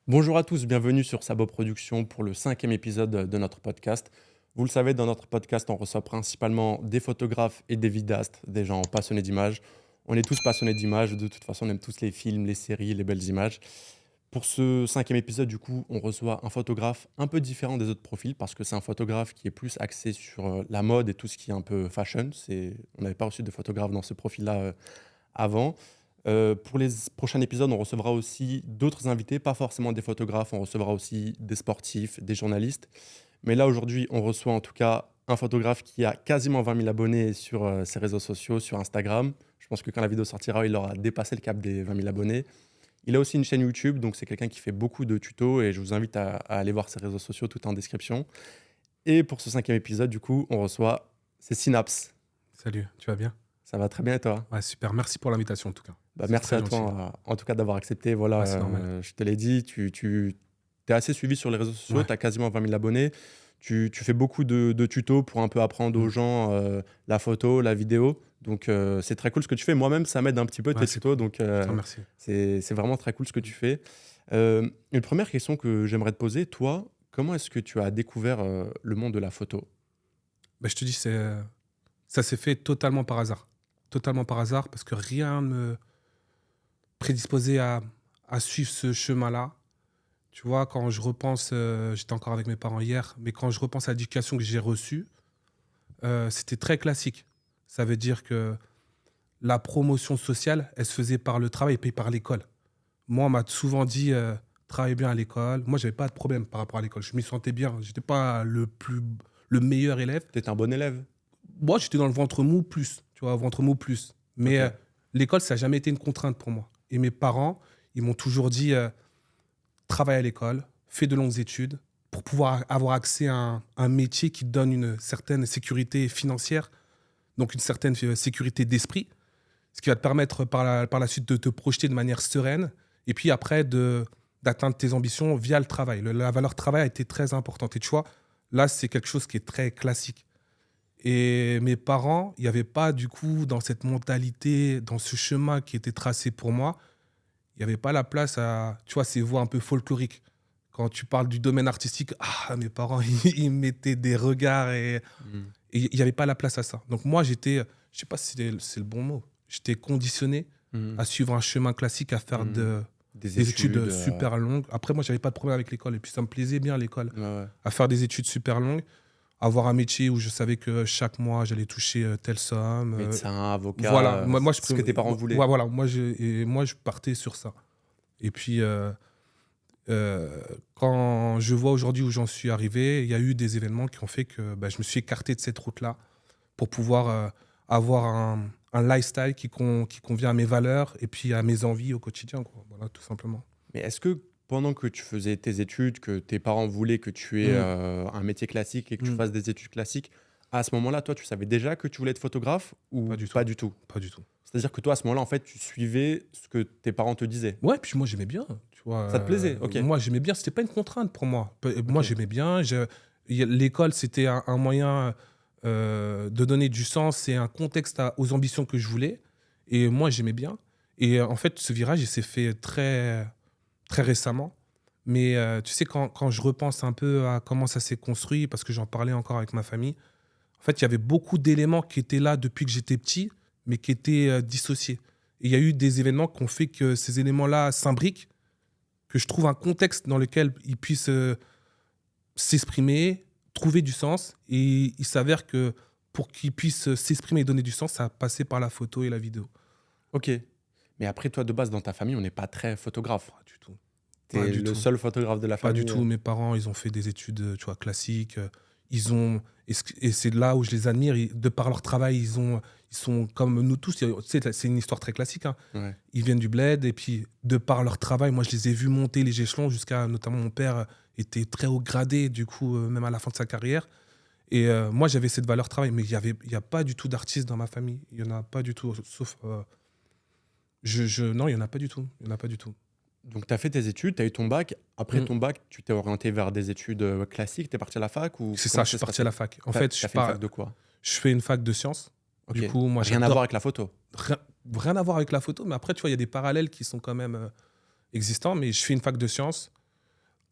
Bonjour à tous, bienvenue sur Sabot Productions pour le 5e épisode de notre podcast. Vous le savez, dans notre podcast, on reçoit principalement des photographes et des vidéastes, des gens passionnés d'images. On est tous passionnés d'images, de toute façon, on aime tous les films, les séries, les belles images. Pour ce 5e épisode, du coup, on reçoit un photographe un peu différent des autres profils parce que c'est un photographe qui est plus axé sur la mode et tout ce qui est un peu fashion. On n'avait pas reçu de photographe dans ce profil-là avant. Pour les prochains épisodes, on recevra aussi d'autres invités, pas forcément des photographes, on recevra aussi des sportifs, des journalistes. Mais là, aujourd'hui, on reçoit en tout cas un photographe qui a quasiment 20 000 abonnés sur ses réseaux sociaux, sur Instagram. Je pense que quand la vidéo sortira, il aura dépassé le cap des 20 000 abonnés. Il a aussi une chaîne YouTube, donc c'est quelqu'un qui fait beaucoup de tutos et je vous invite à aller voir ses réseaux sociaux, tout est en description. Et pour ce 5e épisode, du coup, on reçoit c'est Synapse. Salut, tu vas bien? Ça va très bien et toi? Ouais, super. Merci pour l'invitation en tout cas. Bah, C'est merci très à gentil. toi, en tout cas d'avoir accepté. Voilà, Ouais, c'est normal. je te l'ai dit, tu es assez suivi sur les réseaux sociaux, Ouais. tu as quasiment 20 000 abonnés. Tu fais beaucoup de tutos pour un peu apprendre aux Mm. gens la photo, la vidéo. Donc, c'est très cool ce que tu fais. Moi-même, ça m'aide un petit peu Ouais, tes c'est tutos. cool. Donc, Je te remercie. c'est vraiment très cool ce que tu fais. Une première question que j'aimerais te poser, toi, comment est-ce que tu as découvert le monde de la photo? Bah, je te dis, ça s'est fait totalement par hasard. Totalement par hasard parce que rien ne me prédisposait à suivre ce chemin-là. Tu vois, quand je repense, j'étais encore avec mes parents hier, mais quand je repense à l'éducation que j'ai reçue, c'était très classique. Ça veut dire que la promotion sociale, elle se faisait par le travail et puis par l'école. Moi, on m'a souvent dit travaille bien à l'école. Moi, j'avais pas de problème par rapport à l'école. Je m'y sentais bien. J'étais pas le meilleur élève. Tu étais un bon élève? Moi, j'étais dans le ventre mou plus, tu vois, ventre mou plus. Mais Ok. l'école, ça n'a jamais été une contrainte pour moi. Et mes parents, ils m'ont toujours dit travaille à l'école, fais de longues études pour pouvoir avoir accès à un métier qui te donne une certaine sécurité financière, donc une certaine sécurité d'esprit, ce qui va te permettre par la suite de te projeter de manière sereine et puis après d'atteindre tes ambitions via le travail. La valeur travail a été très importante. Et tu vois, là, c'est quelque chose qui est très classique. Et mes parents, il n'y avait pas du coup dans cette mentalité, dans ce chemin qui était tracé pour moi, il n'y avait pas la place à, tu vois, ces voix un peu folkloriques. Quand tu parles du domaine artistique, mes parents, ils mettaient des regards Hmm. et il n'y avait pas la place à ça. Donc moi, j'étais, je sais pas si c'est le bon mot, j'étais conditionné Hmm. à suivre un chemin classique, à faire Hmm. Des des études études. super longues. Après, moi, j'avais pas de problème avec l'école et puis ça me plaisait bien l'école, Ouais, ouais. à faire des études super longues, avoir un métier où je savais que chaque mois, j'allais toucher telle somme. Médecin, avocat, Voilà, moi, ce que tes parents voulaient. ouais, voilà, moi, je partais sur ça. Et puis, quand je vois aujourd'hui où j'en suis arrivé, il y a eu des événements qui ont fait que bah, je me suis écarté de cette route-là pour pouvoir avoir un lifestyle qui convient à mes valeurs et puis à mes envies au quotidien, quoi. Voilà, tout simplement. Mais est-ce que pendant que tu faisais tes études, que tes parents voulaient que tu aies Mm, un métier classique et que tu mm. fasses des études classiques, à ce moment-là, toi, tu savais déjà que tu voulais être photographe ou Pas du tout. pas du tout? Pas du tout. C'est-à-dire que toi, à ce moment-là, en fait, tu suivais ce que tes parents te disaient. Ouais, puis moi, j'aimais bien. Tu vois, Ça te plaisait? Ok. moi, j'aimais bien. C'était pas une contrainte pour moi. Moi, Ok. j'aimais bien. L'école, c'était un moyen de donner du sens et un contexte aux ambitions que je voulais. Et moi, j'aimais bien. Et en fait, ce virage, il s'est fait très, très récemment. Mais tu sais, quand je repense un peu à comment ça s'est construit, parce que j'en parlais encore avec ma famille, en fait, il y avait beaucoup d'éléments qui étaient là depuis que j'étais petit, mais qui étaient dissociés. Et il y a eu des événements qui ont fait que ces éléments-là s'imbriquent, que je trouve un contexte dans lequel ils puissent s'exprimer, trouver du sens. Et il s'avère que pour qu'ils puissent s'exprimer et donner du sens, ça a passé par la photo et la vidéo. Ok. Mais après, toi, de base, dans ta famille, on n'est pas très photographe. Pas du tout. Tu Pas es du le tout. seul photographe de la Pas du famille. tout. Mes parents, ils ont fait des études, tu vois, classiques. Ils ont et c'est là où je les admire. De par leur travail, ils sont comme nous tous. Tu sais, c'est une histoire très classique, hein. Ouais. Ils viennent du bled et puis de par leur travail, moi je les ai vus monter les échelons jusqu'à notamment mon père était très haut gradé du coup même à la fin de sa carrière. Et moi j'avais cette valeur travail, mais il y a pas du tout d'artistes dans ma famille. Il y en a pas du tout, sauf non, il y en a pas du tout. Il y en a pas du tout. Donc, tu as fait tes études, tu as eu ton bac. Après Mm. ton bac, tu t'es orienté vers des études classiques. Tu es parti à la fac ou C'est ça, comment je suis ça se parti à la passait? fac. En Tu fait, as fait une fac de quoi? je fais une fac de sciences. Ok. Du coup, moi Rien à voir j'adore. avec la photo. Rien, rien à voir avec la photo, mais après, tu vois, il y a des parallèles qui sont quand même existants. Mais je fais une fac de sciences.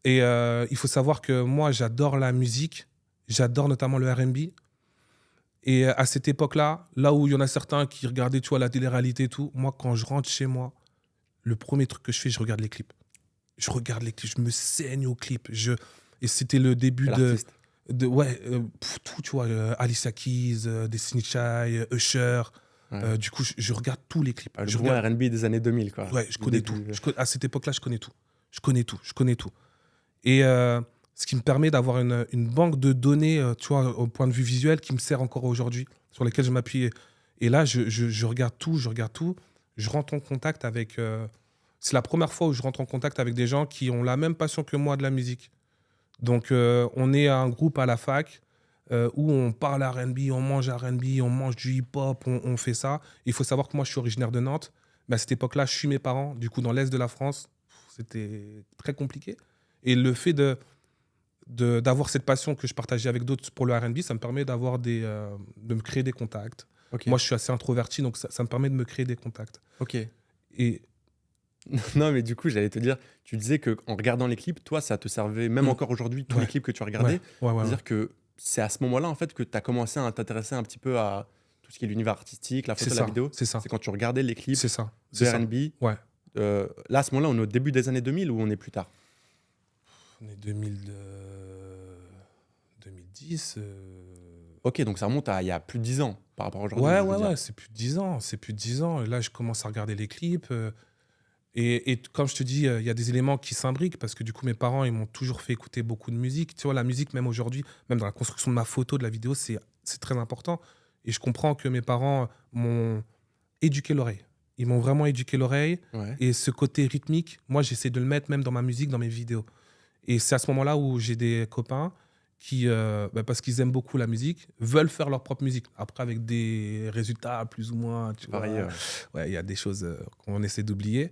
Et il faut savoir que moi, j'adore la musique. J'adore notamment le R&B. Et à cette époque-là, là où il y en a certains qui regardaient, tu vois, la télé-réalité et tout, moi, quand je rentre chez moi, le premier truc que je fais, je regarde les clips. Je regarde les clips, je me saigne aux clips. Et c'était le début Quel artiste? tout, tu vois, Alicia Keys, Destiny Child, Usher. Ouais. Du coup, je regarde tous les clips. Le Je bon regarde, R&B des années 2000, quoi. ouais, je Du connais tout. début. À cette époque-là, je connais tout. Je connais tout. Et ce qui me permet d'avoir une banque de données, tu vois, au point de vue visuel, qui me sert encore aujourd'hui, sur lesquelles je m'appuie. Et là, je regarde tout, je regarde tout. Je rentre en contact avec... c'est la première fois où je rentre en contact avec des gens qui ont la même passion que moi de la musique. Donc, on est un groupe à la fac où on parle R&B, on mange R&B, on mange du hip-hop, on fait ça. Il faut savoir que moi, je suis originaire de Nantes. Mais à cette époque-là, je suis mes parents. Du coup, dans l'est de la France, c'était très compliqué. Et le fait d'avoir cette passion que je partageais avec d'autres pour le R&B, ça me permet de me créer des contacts. Ok. Moi, je suis assez introverti, donc ça me permet de me créer des contacts. Ok. Et Non, mais du coup, j'allais te dire, tu disais qu'en regardant les clips, toi, ça te servait, même Mm. encore aujourd'hui, tous Ouais. les clips que tu regardais. ouais. C'est-à-dire que c'est à ce moment-là, en fait, que tu as commencé à t'intéresser un petit peu à tout ce qui est l'univers artistique, la C'est photo, ça, la vidéo. c'est ça, C'est quand tu regardais les clips c'est ça, de c'est ça. R&B. Ouais. Là, à ce moment-là, on est au début des années 2000 ou on est plus tard? On est 2010. Ok, donc ça remonte à il y a plus de 10 ans par rapport à aujourd'hui. je veux dire. Ouais, c'est plus de 10 ans. C'est plus de 10 ans. Et là, je commence à regarder les clips. Et comme je te dis, il y a des éléments qui s'imbriquent parce que du coup, mes parents, ils m'ont toujours fait écouter beaucoup de musique. Tu vois, la musique, même aujourd'hui, même dans la construction de ma photo, de la vidéo, c'est très important. Et je comprends que mes parents m'ont éduqué l'oreille. Ils m'ont vraiment éduqué l'oreille. Ouais. Et ce côté rythmique, moi, j'essaie de le mettre même dans ma musique, dans mes vidéos. Et c'est à ce moment-là où j'ai des copains qui, parce qu'ils aiment beaucoup la musique, veulent faire leur propre musique. Après, avec des résultats plus ou moins, tu vois. Pareil. Ouais, il y a des choses qu'on essaie d'oublier.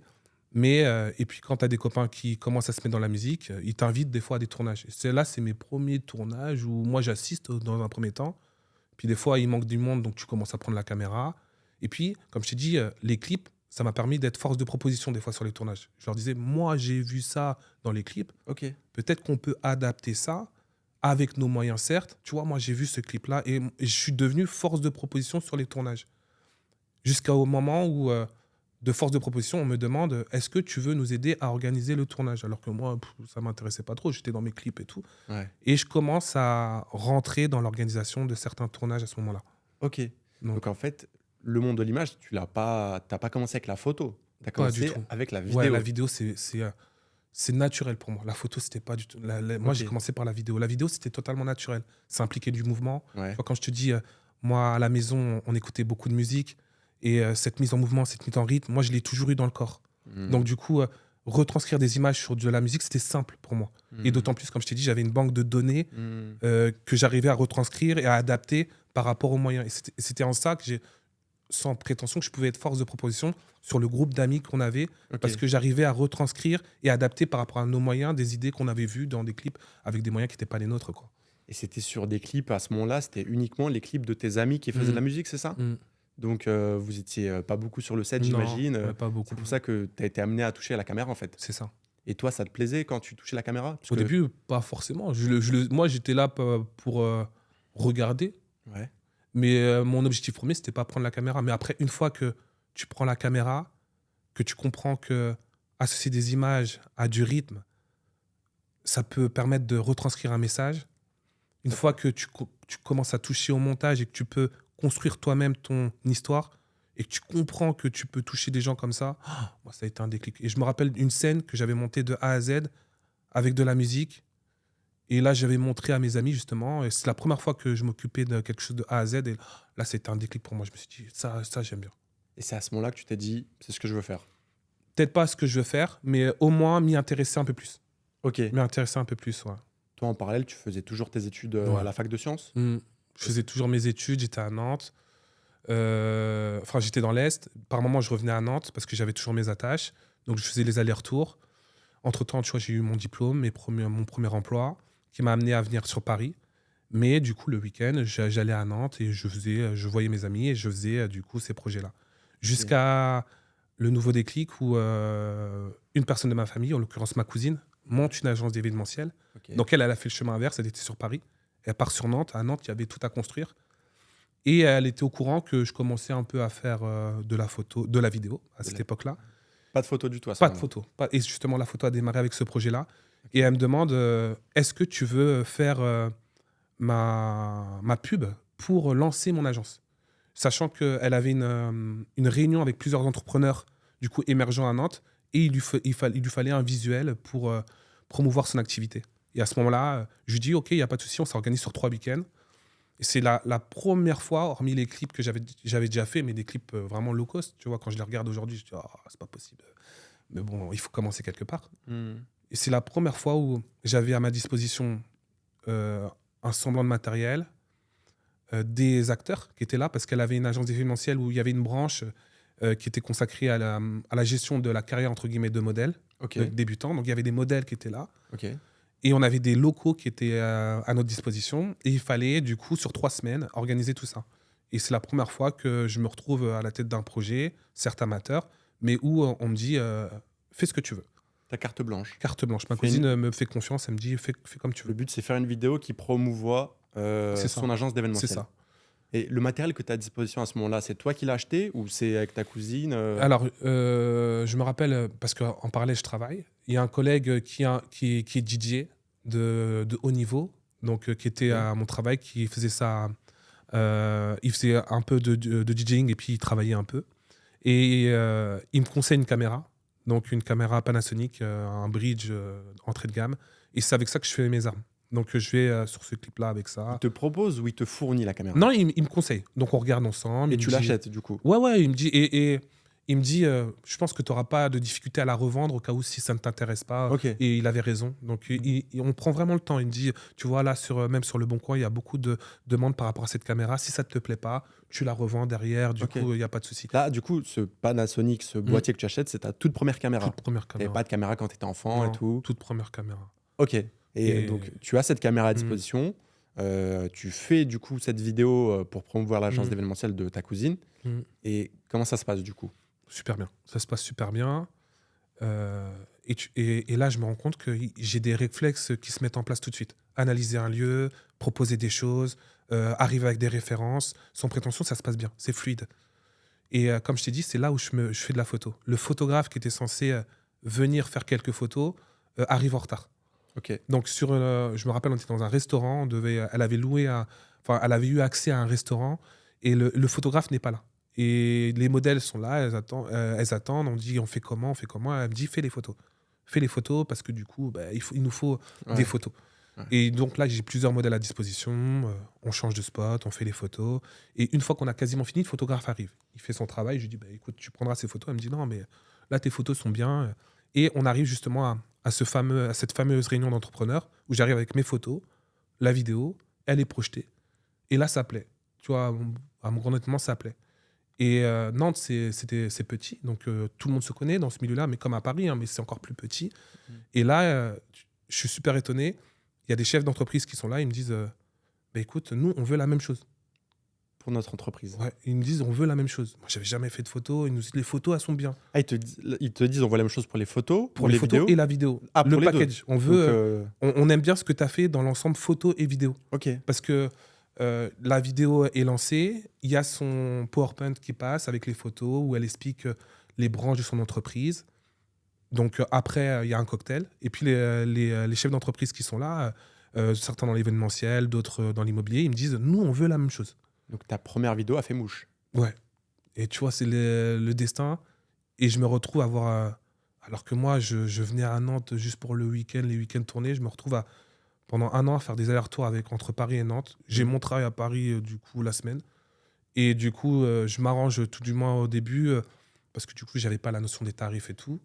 Mais, et puis, quand tu as des copains qui commencent à se mettre dans la musique, ils t'invitent des fois à des tournages. C'est mes premiers tournages où moi, j'assiste dans un premier temps. Puis, des fois, il manque du monde, donc tu commences à prendre la caméra. Et puis, comme je t'ai dit, les clips, ça m'a permis d'être force de proposition des fois sur les tournages. Je leur disais, moi, j'ai vu ça dans les clips. Ok. Peut-être qu'on peut adapter ça avec nos moyens, certes. Tu vois, moi, j'ai vu ce clip-là et je suis devenu force de proposition sur les tournages. Jusqu'au moment où, de force de proposition, on me demande est-ce que tu veux nous aider à organiser le tournage? Alors que moi, ça ne m'intéressait pas trop. J'étais dans mes clips et tout. Ouais. Et je commence à rentrer dans l'organisation de certains tournages à ce moment-là. Ok. Donc en fait, le monde de l'image, t'as pas commencé avec la photo. Tu as Pas du commencé tout. avec la vidéo. Ouais, la vidéo, c'est naturel pour moi. La photo, c'était pas du tout. Moi, j'ai Ok. commencé par la vidéo. La vidéo, c'était totalement naturel. Ça impliquait du mouvement. Ouais. Tu vois, quand je te dis, moi, à la maison, on écoutait beaucoup de musique. Et cette mise en mouvement, cette mise en rythme, moi, je l'ai toujours eu dans le corps. Hmm. Donc, du coup, retranscrire des images sur de la musique, c'était simple pour moi. Et d'autant plus, comme je t'ai dit, j'avais une banque de données Hmm. que j'arrivais à retranscrire et à adapter par rapport aux moyens. Et c'était en ça que j'ai, sans prétention, que je pouvais être force de proposition sur le groupe d'amis qu'on avait, Ok. parce que j'arrivais à retranscrire et adapter par rapport à nos moyens des idées qu'on avait vues dans des clips avec des moyens qui n'étaient pas les nôtres, quoi. Et c'était sur des clips à ce moment-là, c'était uniquement les clips de tes amis qui faisaient de la musique, c'est ça? Donc vous étiez pas beaucoup sur le set, Non, j'imagine. ouais, pas beaucoup. C'est pour ça que tu as été amené à toucher à la caméra en fait. C'est ça. Et toi, ça te plaisait quand tu touchais la caméra? Parce Au que- début, pas forcément. Moi, j'étais là pour regarder. Ouais. Mais mon objectif premier, c'était pas prendre la caméra. Mais après, une fois que tu prends la caméra, que tu comprends que associer des images à du rythme, ça peut permettre de retranscrire un message. Une fois que tu commences à toucher au montage et que tu peux construire toi-même ton histoire et que tu comprends que tu peux toucher des gens comme ça, moi, ça a été un déclic. Et je me rappelle une scène que j'avais montée de A à Z avec de la musique. Et là, j'avais montré à mes amis, justement. Et c'est la première fois que je m'occupais de quelque chose de A à Z. Et là, c'était un déclic pour moi. Je me suis dit, ça j'aime bien. Et c'est à ce moment-là que tu t'es dit, c'est ce que je veux faire. Peut-être pas ce que je veux faire, mais au moins m'y intéresser un peu plus. Ok. M'y intéresser un peu plus, ouais. Toi, en parallèle, tu faisais toujours tes études Ouais. à la fac de sciences? Je faisais toujours mes études, j'étais à Nantes. Enfin, j'étais dans l'Est. Par moment, je revenais à Nantes parce que j'avais toujours mes attaches. Donc, je faisais les allers-retours. Entre-temps, tu vois, j'ai eu mon diplôme, mon premier emploi, qui m'a amené à venir sur Paris. Mais du coup, le week-end, j'allais à Nantes et je voyais mes amis et je faisais du coup ces projets-là. Jusqu'à le nouveau déclic où une personne de ma famille, en l'occurrence ma cousine, monte une agence d'événementiel. Ok. Donc, elle a fait le chemin inverse. Elle était sur Paris. Elle part sur Nantes. À Nantes, il y avait tout à construire. Et elle était au courant que je commençais un peu à faire de la photo, de la vidéo à cette époque-là. Pas de photo du tout à ce Pas de moment-là. photo. Et justement, la photo a démarré avec ce projet-là. Et elle me demande est-ce que tu veux faire ma pub pour lancer mon agence? Sachant qu'elle avait une réunion avec plusieurs entrepreneurs du coup émergents à Nantes et il lui fallait un visuel pour promouvoir son activité. Et à ce moment-là, je lui dis ok, il n'y a pas de souci, on s'organise sur 3 week-ends. Et c'est la première fois, hormis les clips que j'avais déjà fait, mais des clips vraiment low cost, tu vois, quand je les regarde aujourd'hui, je dis ah, c'est pas possible. Mais bon, il faut commencer quelque part. Et c'est la première fois où j'avais à ma disposition un semblant de matériel, des acteurs qui étaient là, parce qu'elle avait une agence d'événementiel où il y avait une branche qui était consacrée à la gestion de la carrière, entre guillemets, de modèles Ok. débutants. Donc, il y avait des modèles qui étaient là. Ok. Et on avait des locaux qui étaient à notre disposition. Et il fallait, du coup, sur 3 semaines, organiser tout ça. Et c'est la première fois que je me retrouve à la tête d'un projet, certes amateur, mais où on me dit fais ce que tu veux. Ta carte blanche. Carte blanche. Ma Fais cousine me fait confiance, elle me dit fais comme tu Le veux. but, c'est faire une vidéo qui promouvoit C'est ça. son agence C'est d'événementiel. ça. Et le matériel que tu as à disposition à ce moment-là, c'est toi qui l'as acheté ou c'est avec ta cousine Alors, je me rappelle, parce qu'en parallèle, je travaille. Il y a un collègue qui est DJ de haut niveau, donc qui était Ok. à mon travail, qui faisait ça. Il faisait un peu de DJing et puis il travaillait un peu. Et il me conseille une caméra, donc une caméra Panasonic, un bridge entrée de gamme. Et c'est avec ça que je fais mes armes. Donc je vais sur ce clip-là avec ça. Il te propose ou il te fournit la caméra? Non, il me conseille. Donc on regarde ensemble. Et il me tu dit- l'achètes du coup? Ouais, il me dit. Et il me dit je pense que tu n'auras pas de difficulté à la revendre au cas où si ça ne t'intéresse pas. Ok. Et il avait raison. Donc on prend vraiment le temps. Il me dit tu vois, là, même sur Le Bon Coin, il y a beaucoup de demandes par rapport à cette caméra. Si ça ne te plaît pas, tu la revends derrière. Du Ok. coup, il n'y a pas de souci. Là, du coup, ce Panasonic, ce boîtier que tu achètes, c'est ta toute première caméra. Toute première Et caméra. pas de caméra quand tu étais enfant Non, et tout. toute première caméra. Ok. Et donc, tu as cette caméra à Mm. disposition. Tu fais du coup cette vidéo pour promouvoir l'agence Mm. d'événementiel de ta cousine. Mm. Et comment ça se passe du coup? Super bien. Ça se passe super bien. Et là, je me rends compte que j'ai des réflexes qui se mettent en place tout de suite. Analyser un lieu, proposer des choses, arriver avec des références. Sans prétention, ça se passe bien. C'est fluide. Et comme je t'ai dit, c'est là où je fais de la photo. Le photographe qui était censé venir faire quelques photos arrive en retard. Ok. Donc, je me rappelle, on était dans un restaurant. Elle avait elle avait eu accès à un restaurant et le photographe n'est pas là. Et les modèles sont là, elles attendent. On dit on fait comment? Elle me dit fais les photos. Fais les photos parce que du coup, il nous faut Ouais. des photos. Ouais. Et donc là, j'ai plusieurs modèles à disposition. On change de spot, on fait les photos. Et une fois qu'on a quasiment fini, le photographe arrive. Il fait son travail. Je lui dis écoute, tu prendras ces photos. Elle me dit non, mais là, tes photos sont bien. Et on arrive justement à cette fameuse réunion d'entrepreneurs où j'arrive avec mes photos, la vidéo, elle est projetée. Et là, ça plaît. Tu vois, à mon grand honnêtement, ça plaît. Et Nantes, c'est petit, donc tout le monde se connaît dans ce milieu-là, mais comme à Paris, mais c'est encore plus petit. Et là, je suis super étonné. Il y a des chefs d'entreprise qui sont là, ils me disent écoute, nous, on veut la même chose. Pour notre entreprise. Ouais, ils me disent on veut la même chose. Moi, j'avais jamais fait de photos. Ils nous disent les photos, elles sont bien. Ah, ils te disent on voit la même chose pour les photos, Pour les photos vidéos. et la vidéo. Ah, pour le les deux. package. On Donc, veut. On aime bien ce que tu as fait dans l'ensemble photo et vidéo. ok. Parce que la vidéo est lancée, il y a son PowerPoint qui passe avec les photos où elle explique les branches de son entreprise. Donc après, il y a un cocktail. Et puis les chefs d'entreprise qui sont là, certains dans l'événementiel, d'autres dans l'immobilier, ils me disent nous, on veut la même chose. Donc ta première vidéo a fait mouche. Ouais. Et tu vois, c'est le destin. Et je me retrouve à voir. Alors que moi, je venais à Nantes juste pour le week-end, les week-ends tournés, je me retrouve pendant 1 an à faire des allers-retours entre Paris et Nantes. J'ai mon travail à Paris, du coup, la semaine. Et du coup, je m'arrange tout du moins au début, parce que du coup, j'avais pas la notion des tarifs et tout,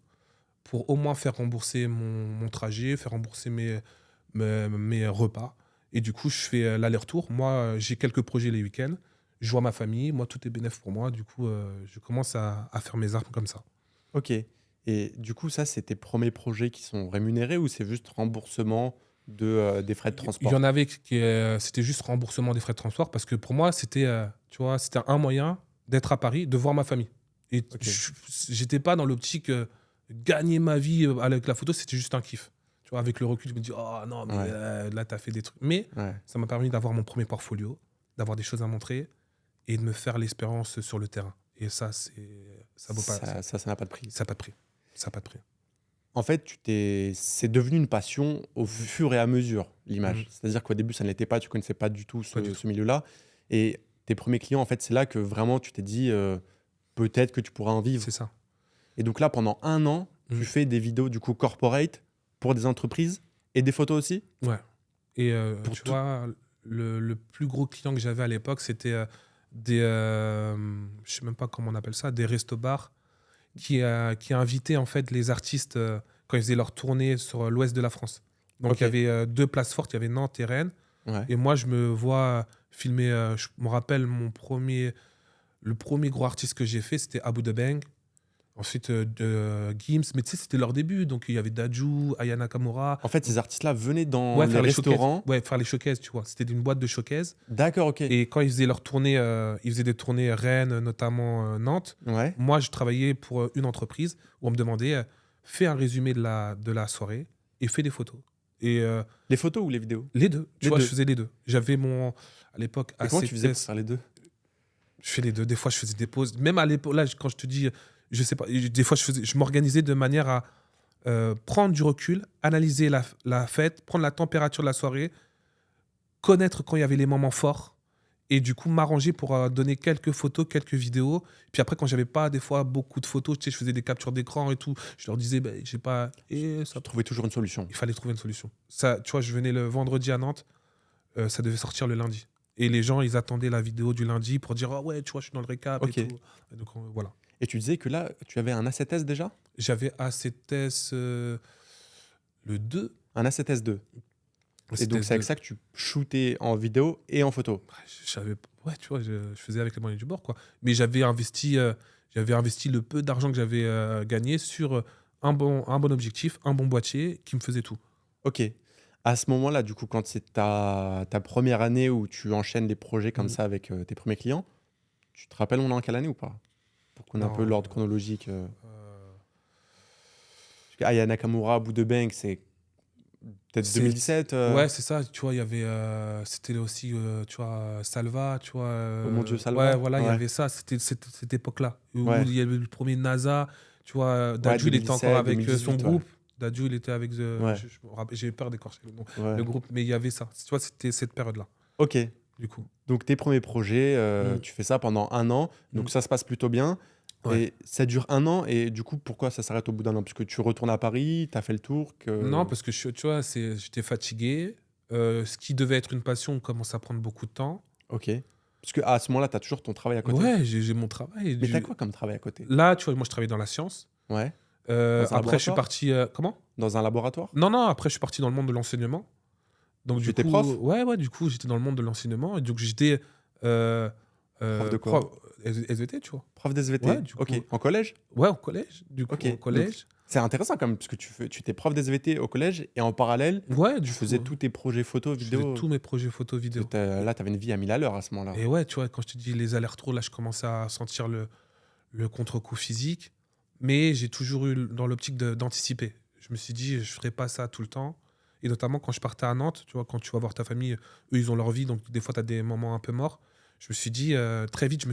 pour au moins faire rembourser mon trajet, faire rembourser mes repas. Et du coup, je fais l'aller-retour. Moi, j'ai quelques projets les week-ends. Je vois ma famille. Moi, tout est bénéf pour moi. Du coup, je commence à faire mes armes comme ça. Ok. Et du coup, ça, c'est tes premiers projets qui sont rémunérés ou c'est juste remboursement des frais de Il transport? y en avait qui c'était juste remboursement des frais de transport parce que pour moi, c'était c'était un moyen d'être à Paris, de voir ma famille. Et Ok. j'étais pas dans l'optique gagner ma vie avec la photo, c'était juste un kiff. Tu vois, avec le recul, je me dis, oh non, mais là, tu as fait des trucs. Mais ça m'a permis d'avoir mon premier portfolio, d'avoir des choses à montrer et de me faire l'expérience sur le terrain. Et ça, ça vaut pas. Ça n'a pas de prix. Ça n'a pas de prix. Ça n'a pas de prix. En fait, c'est devenu une passion au fur et à mesure, l'image. C'est-à-dire qu'au début, ça ne l'était pas, tu ne connaissais pas du tout ce milieu-là. Et tes premiers clients, en fait, c'est là que vraiment tu t'es dit, peut-être que tu pourras en vivre. C'est ça. Et donc là, pendant 1 an, tu fais des vidéos du coup corporate pour des entreprises et des photos aussi. Ouais. Et tu vois, le plus gros client que j'avais à l'époque, c'était je sais même pas comment on appelle ça, des restos-bars qui invitaient en fait les artistes quand ils faisaient leur tournée sur l'ouest de la France. Donc il y avait 2 places fortes, il y avait Nantes et Rennes. Ouais. Et moi, je me vois filmer, je me rappelle le premier gros artiste que j'ai fait, c'était Abu the Bang. Ensuite, Gims, mais tu sais, c'était leur début. Donc, il y avait Dadju, Aya Nakamura. En fait, ces artistes-là venaient dans les restaurants. Faire les showcases, tu vois. C'était une boîte de showcase. D'accord, ok. Et quand ils faisaient leur tournée, ils faisaient des tournées Rennes, notamment Nantes. Ouais. Moi, je travaillais pour une entreprise où on me demandait fais un résumé de la soirée et fais des photos. Et, les photos ou les vidéos? Les deux. Tu vois, deux. je faisais les deux. J'avais à l'époque, et comment tu faisais pour faire les deux? Je fais les deux. Des fois, je faisais des pauses. Même à l'époque, là, quand je te dis, je sais pas, des fois, je m'organisais de manière à prendre du recul, analyser la fête, prendre la température de la soirée, connaître quand il y avait les moments forts et du coup m'arranger pour donner quelques photos, quelques vidéos. Puis après, quand j'avais pas des fois beaucoup de photos, tu sais, je faisais des captures d'écran et tout. Je leur disais, j'ai pas. Et ça trouvait toujours une solution. Il fallait trouver une solution. Ça, tu vois, je venais le vendredi à Nantes, ça devait sortir le lundi. Et les gens, ils attendaient la vidéo du lundi pour dire, ah ouais, tu vois, je suis dans le récap et tout. Et donc voilà. Et tu disais que là, tu avais un A7S déjà? J'avais A7S le 2. Un A7S2. Et donc, c'est avec ça que tu shootais en vidéo et en photo. Ouais, tu vois, je faisais avec les moyens du bord, quoi. Mais j'avais investi le peu d'argent que j'avais gagné sur un bon objectif, un bon boîtier qui me faisait tout. Ok. À ce moment-là, du coup, quand c'est ta première année où tu enchaînes des projets comme ça avec tes premiers clients, tu te rappelles on est en quelle année ou pas? Pour qu'on ait un peu l'ordre chronologique. Aya Nakamura, Abu the Bang, c'est peut-être 2017. Ouais, c'est ça. Tu vois, il y avait. C'était aussi, tu vois, Salva, tu vois. Oh mon Dieu, Salva. Ouais, voilà, il y avait ça. C'était cette époque-là. Où il y avait le premier NASA. Tu vois, Dadju, il était encore avec 2018, son groupe. Dadju, il était avec. J'ai peur d'écorcher le groupe, mais il y avait ça. Tu vois, c'était cette période-là. Ok. Du coup. Donc, tes premiers projets, tu fais ça pendant 1 an. Donc, ça se passe plutôt bien. Ouais. Et ça dure 1 an. Et du coup, pourquoi ça s'arrête au bout d'1 an? Parce que tu retournes à Paris, tu as fait le tour Non, parce que tu vois, j'étais fatigué. Ce qui devait être une passion commence à prendre beaucoup de temps. Ok. Parce qu'à ce moment-là, tu as toujours ton travail à côté. Ouais, j'ai mon travail. Mais tu as quoi comme travail à côté? Là, tu vois, moi, je travaillais dans la science. Ouais. Après, je suis parti... comment? Dans un laboratoire? Non, après, je suis parti dans le monde de l'enseignement. Donc, tu étais prof? Ouais, du coup, j'étais dans le monde de l'enseignement. Et donc, j'étais... prof de quoi? SVT, tu vois. Prof d'SVT? Ouais, ok. En collège? Ouais, au collège. Du coup, au collège. C'est intéressant quand même, parce que tu étais prof d'SVT au collège et en parallèle, tu faisais tous tes projets photos, vidéos. Je faisais tous mes projets photos, vidéos. Là, tu avais une vie à 1000 à l'heure à ce moment-là. Et ouais, tu vois, quand je te dis les allers-retours, là, je commençais à sentir le contre-coup physique. Mais j'ai toujours eu dans l'optique d'anticiper. Je me suis dit, je ne ferai pas ça tout le temps. Et notamment quand je partais à Nantes, tu vois, quand tu vas voir ta famille, eux, ils ont leur vie, donc des fois, tu as des moments un peu morts. Je me suis dit, très vite,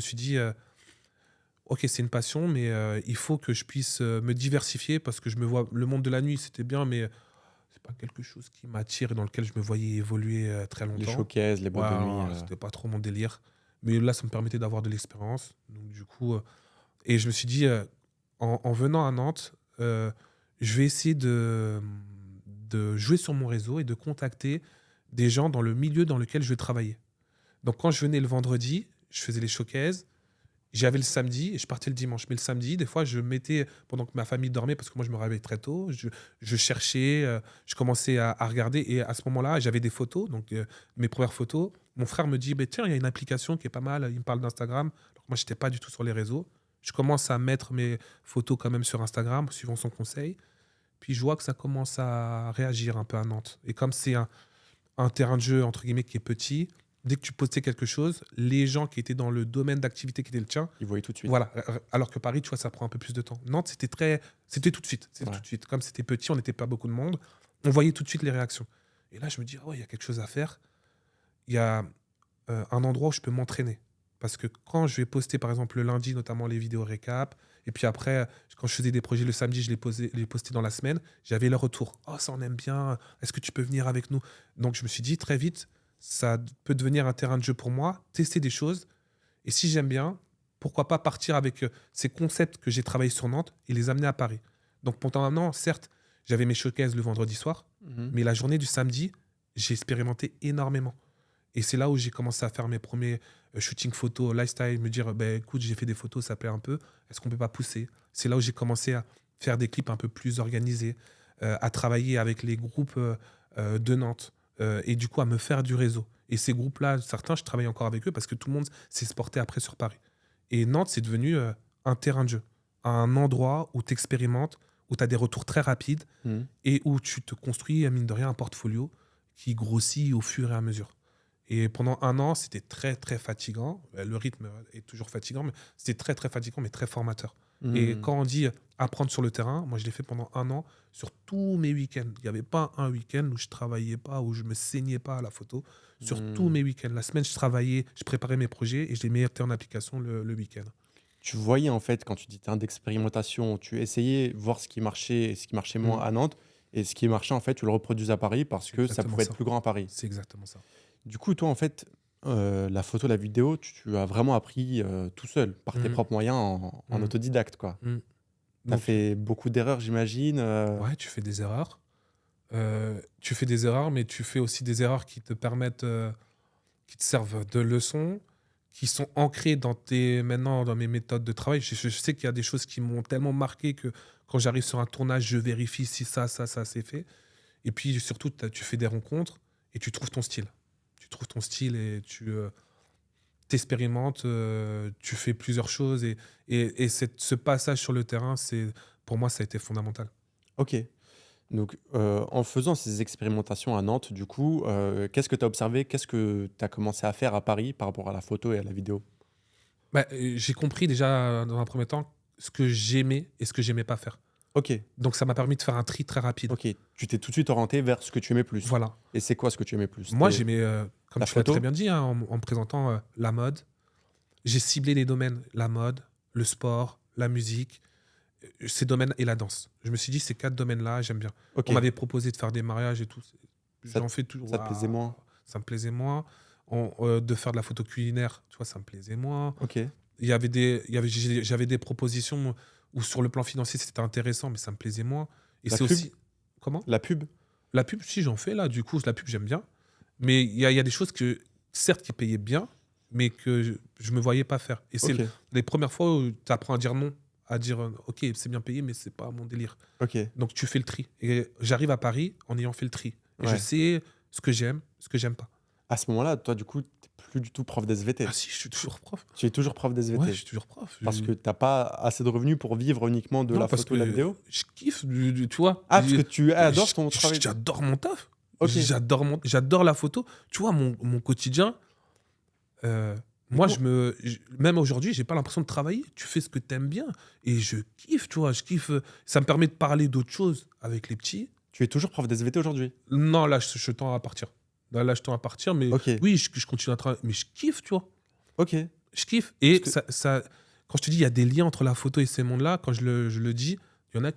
ok, c'est une passion, mais il faut que je puisse me diversifier parce que je me vois. Le monde de la nuit, c'était bien, mais c'est pas quelque chose qui m'attire et dans lequel je me voyais évoluer très longtemps. Les showcases, les boîtes de nuit. C'était pas trop mon délire. Mais là, ça me permettait d'avoir de l'expérience. Donc, du coup, et je me suis dit, en venant à Nantes, je vais essayer de jouer sur mon réseau et de contacter des gens dans le milieu dans lequel je vais travailler. Donc, quand je venais le vendredi, je faisais les showcases. J'avais le samedi et je partais le dimanche. Mais le samedi, des fois, je mettais, pendant que ma famille dormait, parce que moi, je me réveillais très tôt, je cherchais, je commençais à regarder. Et à ce moment-là, j'avais des photos, donc mes premières photos. Mon frère me dit, tiens, il y a une application qui est pas mal. Il me parle d'Instagram. Alors moi, je n'étais pas du tout sur les réseaux. Je commence à mettre mes photos quand même sur Instagram, suivant son conseil. Puis je vois que ça commence à réagir un peu à Nantes. Et comme c'est un terrain de jeu, entre guillemets, qui est petit, dès que tu postais quelque chose, les gens qui étaient dans le domaine d'activité qui était le tien, ils voyaient tout de suite. Voilà. Alors que Paris, tu vois, ça prend un peu plus de temps. Nantes, c'était tout de suite. C'était tout de suite. Comme c'était petit, on n'était pas beaucoup de monde. on voyait tout de suite les réactions. Et là, je me dis, oh, il y a quelque chose à faire. Il y a un endroit où je peux m'entraîner. Parce que quand je vais poster, par exemple, le lundi, notamment les vidéos récap, et puis après, quand je faisais des projets le samedi, je les postais dans la semaine, j'avais le retour. Oh, ça, on aime bien. Est-ce que tu peux venir avec nous? Donc, je me suis dit, très vite, ça peut devenir un terrain de jeu pour moi, tester des choses. Et si j'aime bien, pourquoi pas partir avec ces concepts que j'ai travaillés sur Nantes et les amener à Paris. Donc, pendant un an, certes, j'avais mes showcases le vendredi soir, mais la journée du samedi, j'ai expérimenté énormément. Et c'est là où j'ai commencé à faire mes premiers shootings photos, lifestyle, me dire, écoute, j'ai fait des photos, ça plaît un peu, est-ce qu'on peut pas pousser? C'est là où j'ai commencé à faire des clips un peu plus organisés, à travailler avec les groupes de Nantes, et du coup à me faire du réseau. Et ces groupes-là, certains, je travaille encore avec eux parce que tout le monde s'est sporté après sur Paris. Et Nantes, c'est devenu un terrain de jeu, un endroit où tu expérimentes, où tu as des retours très rapides et où tu te construis, mine de rien, un portfolio qui grossit au fur et à mesure. Et pendant un an, c'était très, très fatigant. Le rythme est toujours fatigant, mais c'était très, très fatigant, mais très formateur. Et quand on dit apprendre sur le terrain, moi, je l'ai fait pendant un an sur tous mes week-ends. Il n'y avait pas un week-end où je ne travaillais pas, où je ne me saignais pas à la photo. Sur tous mes week-ends. La semaine, je travaillais, je préparais mes projets et je les mettais en application le week-end. Tu voyais en fait, quand tu dis terrain d'expérimentation, tu essayais voir ce qui marchait et ce qui marchait moins à Nantes. Et ce qui marchait, en fait, tu le reproduisais à Paris parce que ça pouvait être plus grand à Paris. C'est exactement ça. Du coup, toi, en fait, la photo, la vidéo, tu as vraiment appris tout seul, par tes propres moyens, en autodidacte, quoi. Tu as fait beaucoup d'erreurs, j'imagine. Ouais, tu fais des erreurs. Tu fais des erreurs, mais tu fais aussi des erreurs qui te permettent, qui te servent de leçons, qui sont ancrées maintenant dans mes méthodes de travail. Je sais qu'il y a des choses qui m'ont tellement marqué que quand j'arrive sur un tournage, je vérifie si ça c'est fait. Et puis surtout, tu fais des rencontres et tu trouves ton style. Tu trouves ton style et tu t'expérimentes, tu fais plusieurs choses. Et ce passage sur le terrain, pour moi, ça a été fondamental. Ok. Donc, en faisant ces expérimentations à Nantes, du coup, qu'est-ce que tu as observé? Qu'est-ce que tu as commencé à faire à Paris par rapport à la photo et à la vidéo? J'ai compris déjà dans un premier temps ce que j'aimais et ce que j'aimais pas faire. Ok, Donc ça m'a permis de faire un tri très rapide. ok. Tu t'es tout de suite orienté vers ce que tu aimais plus. Voilà. Et c'est quoi ce que tu aimais plus? Moi, j'aimais, comme la tu l'as photo? très bien dit, hein, en me présentant la mode. J'ai ciblé les domaines, la mode, le sport, la musique, ces domaines et la danse. Je me suis dit, ces 4 domaines-là, j'aime bien. Ok. On m'avait proposé de faire des mariages et tout. Ça J'en fais toujours. ça te plaisait moins? Ça me plaisait moins. De faire de la photo culinaire, tu vois, ça me plaisait moins. Ok. J'avais des propositions où sur le plan financier, c'était intéressant, mais ça me plaisait moins. Et La c'est pub? aussi... Comment? La pub? La pub, si j'en fais là, du coup, la pub, j'aime bien. Mais il y a des choses que, certes, qui payaient bien, mais que je me voyais pas faire. Et c'est Ok. les premières fois où tu apprends à dire non, à dire ok, c'est bien payé, mais c'est pas mon délire. Ok. Donc tu fais le tri. Et j'arrive à Paris en ayant fait le tri. Et je Ouais. sais ce que j'aime, ce que j'aime pas. À ce moment-là, toi, du coup, t'es plus du tout prof d'SVT. Ah si, je suis toujours prof. Tu es toujours prof d'SVT. Ouais, je suis toujours prof. Parce que t'as pas assez de revenus pour vivre uniquement de Non, la parce photo et de la que vidéo? je kiffe, tu vois. Ah, parce que tu adores ton Je- travail. J'adore mon taf. Ok. J'adore la photo. Tu vois, mon quotidien, moi, coup- même aujourd'hui, j'ai pas l'impression de travailler. Tu fais ce que tu aimes bien. Et je kiffe, tu vois. Je kiffe. Ça me permet de parler d'autres choses avec les petits. Tu es toujours prof d'SVT aujourd'hui? Non, là, je tends à partir. Là, je tends à partir. Mais Ok. oui, je continue à travailler. Mais je kiffe, tu vois. Ok. Je kiffe. Et Parce quand je te dis, il y a des liens entre la photo et ces mondes-là, quand je le dis, il y en a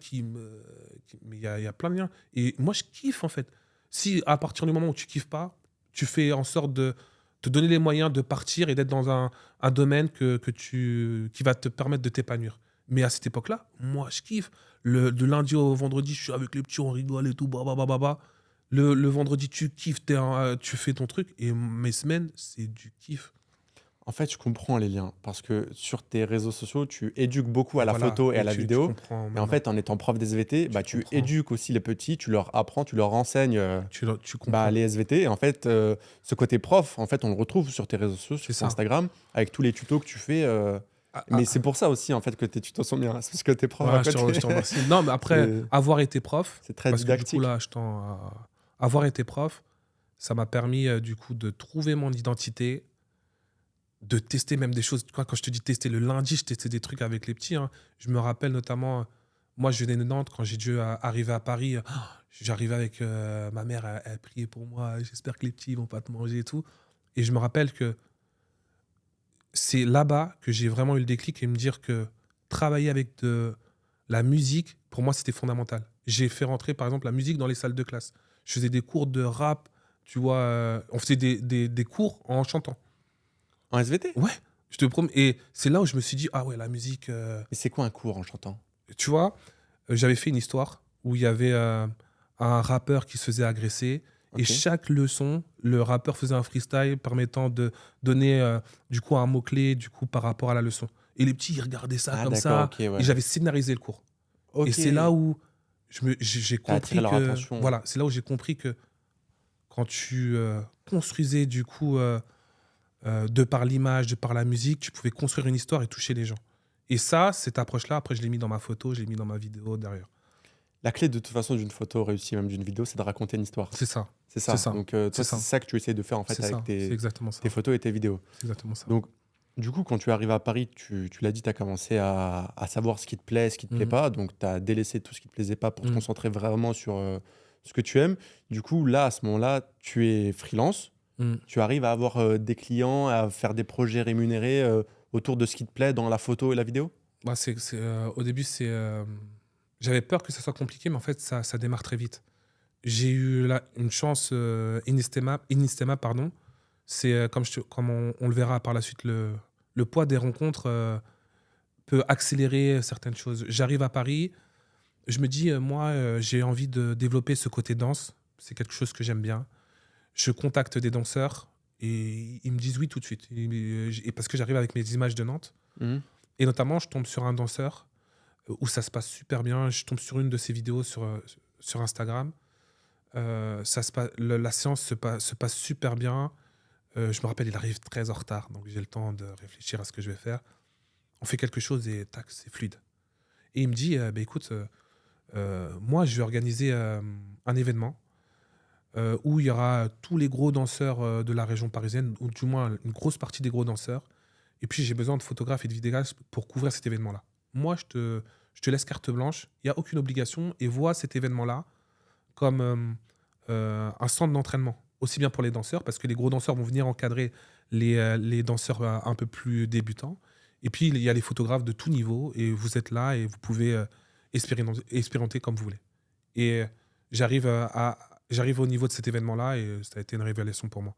mais il y a plein de liens. Et moi, je kiffe, en fait. Si à partir du moment où tu kiffes pas, tu fais en sorte de te donner les moyens de partir et d'être dans un domaine qui va te permettre de t'épanouir. Mais à cette époque-là, moi, je kiffe. De lundi au vendredi, je suis avec les petits, on rigole et tout. Bah. Le vendredi, tu kiffes, tu fais ton truc. Et mes semaines, c'est du kiff. En fait, je comprends les liens. Parce que sur tes réseaux sociaux, tu éduques beaucoup à la Voilà. photo et à la tu vidéo. comprends Et en maintenant. fait, en étant prof d'SVT, tu comprends. éduques aussi les petits, tu leur apprends, tu leur enseignes Tu comprends. les SVT. Et en fait, ce côté prof, en fait, on le retrouve sur tes réseaux sociaux, C'est sur ça. Instagram, avec tous les tutos que tu fais. Mais c'est pour ça aussi, en fait, que tes tutos sont bien. C'est parce que t'es prof à Ouais, je côté. te remercie. Non, mais après, C'est- avoir été prof, C'est très parce que du didactique. coup, là, avoir été prof, ça m'a permis, du coup, de trouver mon identité, de tester même des choses. Quand je te dis tester, le lundi, je testais des trucs avec les petits. Hein. Je me rappelle notamment Moi, je venais de Nantes. Quand j'ai dû arriver à Paris, j'arrivais avec ma mère, elle priait pour moi. J'espère que les petits vont pas te manger et tout. Et je me rappelle que c'est là-bas que j'ai vraiment eu le déclic et me dire que travailler avec de la musique, pour moi, c'était fondamental. J'ai fait rentrer, par exemple, la musique dans les salles de classe. Je faisais des cours de rap, tu vois. On faisait des cours en chantant. En SVT? Ouais, je te promets. Et c'est là où je me suis dit, ah ouais, la musique. Et c'est quoi un cours en chantant? Tu vois, j'avais fait une histoire où il y avait un rappeur qui se faisait agresser. Et Ok. chaque leçon, le rappeur faisait un freestyle permettant de donner du coup un mot-clé du coup par rapport à la leçon. Et les petits, ils regardaient ça Ah comme d'accord, ça. ok, Et ouais. j'avais scénarisé le cours. Et Ok. c'est là où j'ai T'as attiré compris leur que attention. voilà, c'est là où j'ai compris que quand tu construisais du coup de par l'image, de par la musique, tu pouvais construire une histoire et toucher les gens. Et ça, cette approche-là, après je l'ai mis dans ma photo, je l'ai mis dans ma vidéo derrière. La clé de toute façon d'une photo réussie, même d'une vidéo, c'est de raconter une histoire. C'est ça, C'est c'est ça. ça, Donc c'est toi, c'est ça, ça que tu essayes de faire en fait c'est avec ça, c'est exactement ça, tes photos et tes vidéos. c'est exactement ça. Donc du coup, quand tu arrives à Paris, tu l'as dit, tu as commencé à savoir ce qui te plaît, ce qui te plaît Mhm. pas. Donc tu as délaissé tout ce qui te plaisait pas pour te Mhm. concentrer vraiment sur ce que tu aimes. Du coup, là, à ce moment-là, tu es freelance. Mhm. Tu arrives à avoir des clients, à faire des projets rémunérés autour de ce qui te plaît dans la photo et la vidéo? Bah, au début, j'avais peur que ça soit compliqué, mais en fait, ça démarre très vite. J'ai eu là, une chance inestimable, pardon. C'est comme on le verra par la suite, le poids des rencontres peut accélérer certaines choses. J'arrive à Paris, je me dis, moi, j'ai envie de développer ce côté danse. C'est quelque chose que j'aime bien. Je contacte des danseurs et ils me disent oui tout de suite. Et parce que j'arrive avec mes images de Nantes. Mhm. Et notamment, je tombe sur un danseur où ça se passe super bien. Je tombe sur une de ses vidéos sur Instagram. La séance se passe super bien. Je me rappelle, il arrive très en retard, donc j'ai le temps de réfléchir à ce que je vais faire. On fait quelque chose et tac, c'est fluide. Et il me dit, bah, écoute, moi, je vais organiser un événement où il y aura tous les gros danseurs de la région parisienne, ou du moins une grosse partie des gros danseurs. Et puis, j'ai besoin de photographes et de vidéastes pour couvrir cet événement-là. Moi, je te laisse carte blanche, il n'y a aucune obligation, et vois cet événement-là comme un centre d'entraînement, aussi bien pour les danseurs, parce que les gros danseurs vont venir encadrer les danseurs un peu plus débutants. Et puis, il y a les photographes de tout niveau, et vous êtes là, et vous pouvez expérimenter comme vous voulez. Et j'arrive j'arrive au niveau de cet événement-là, et ça a été une révélation pour moi.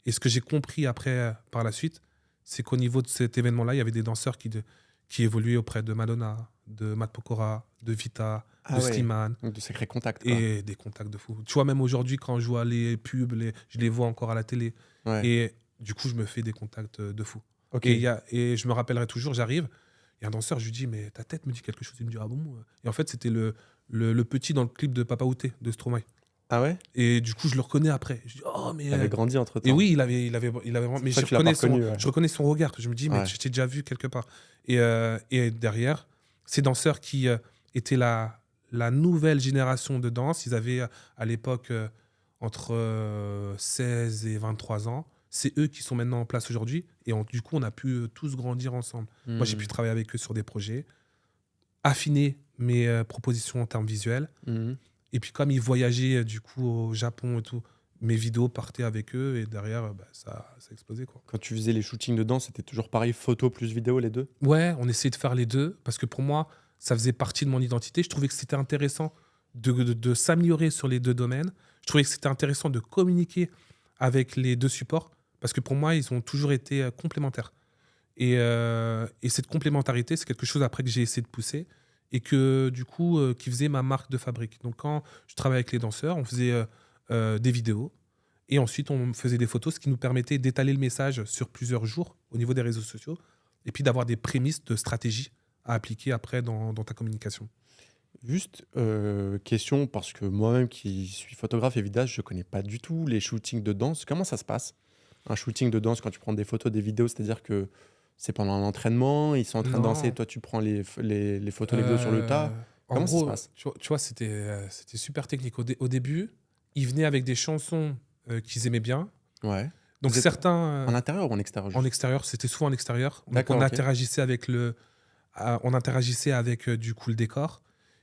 Et ce que j'ai compris après, par la suite, c'est qu'au niveau de cet événement-là, il y avait des danseurs qui évoluaient auprès de Madonna, de Matt Pokora, de Vita, Ah de ouais, Slimane, donc de sacrés contacts, quoi. et des contacts de fou. Tu vois, même aujourd'hui, quand je vois les pubs, je les vois encore à la télé. Ouais, Et du coup, je me fais des contacts de fou. ok. Et je me rappellerai toujours, j'arrive, il y a un danseur, je lui dis, mais ta tête me dit quelque chose. Il me dit, ah bon? Et en fait, c'était le petit dans le clip de Papa Outé, de Stromae. Ah ouais? Et du coup, je le reconnais après. Je dis, oh, mais. T'avais grandi entre Et temps. oui, il avait vraiment. C'est Mais pour ça que tu l'as pas reconnu, ouais. je reconnais son regard. Je me dis, mais Ouais. je t'ai déjà vu quelque part. Et derrière, ces danseurs qui étaient la nouvelle génération de danse, ils avaient à l'époque entre 16 et 23 ans. C'est eux qui sont maintenant en place aujourd'hui. Et du coup, on a pu tous grandir ensemble. Moi, j'ai pu Mhm. travailler avec eux sur des projets, affiner mes propositions en termes visuels. Mhm. Et puis, comme ils voyageaient du coup au Japon et tout, mes vidéos partaient avec eux et derrière, bah, ça a explosé, quoi. Quand tu faisais les shootings de danse, c'était toujours pareil, photo plus vidéo, les deux? Ouais, on essayait de faire les deux parce que pour moi, ça faisait partie de mon identité. Je trouvais que c'était intéressant de s'améliorer sur les deux domaines. Je trouvais que c'était intéressant de communiquer avec les deux supports parce que pour moi, ils ont toujours été complémentaires. Et cette complémentarité, c'est quelque chose après que j'ai essayé de pousser et que du coup, qui faisait ma marque de fabrique. Donc quand je travaillais avec les danseurs, on faisait des vidéos et ensuite on faisait des photos, ce qui nous permettait d'étaler le message sur plusieurs jours au niveau des réseaux sociaux et puis d'avoir des prémices de stratégie à appliquer après dans ta communication. Juste question, parce que moi-même qui suis photographe et vidéaste, je connais pas du tout les shootings de danse. Comment ça se passe? Un shooting de danse quand tu prends des photos, des vidéos, c'est-à-dire que c'est pendant un entraînement, ils sont en train de danser, et Non. toi tu prends les photos, les vidéos sur le tas. En Comment ça se gros, passe? tu vois, c'était super technique. Au début, ils venaient avec des chansons qu'ils aimaient bien. Ouais. Donc Vous êtes certains en intérieur ou en extérieur en juste? extérieur, c'était souvent en extérieur. Donc D'accord, on ok. interagissait avec du coup le décor.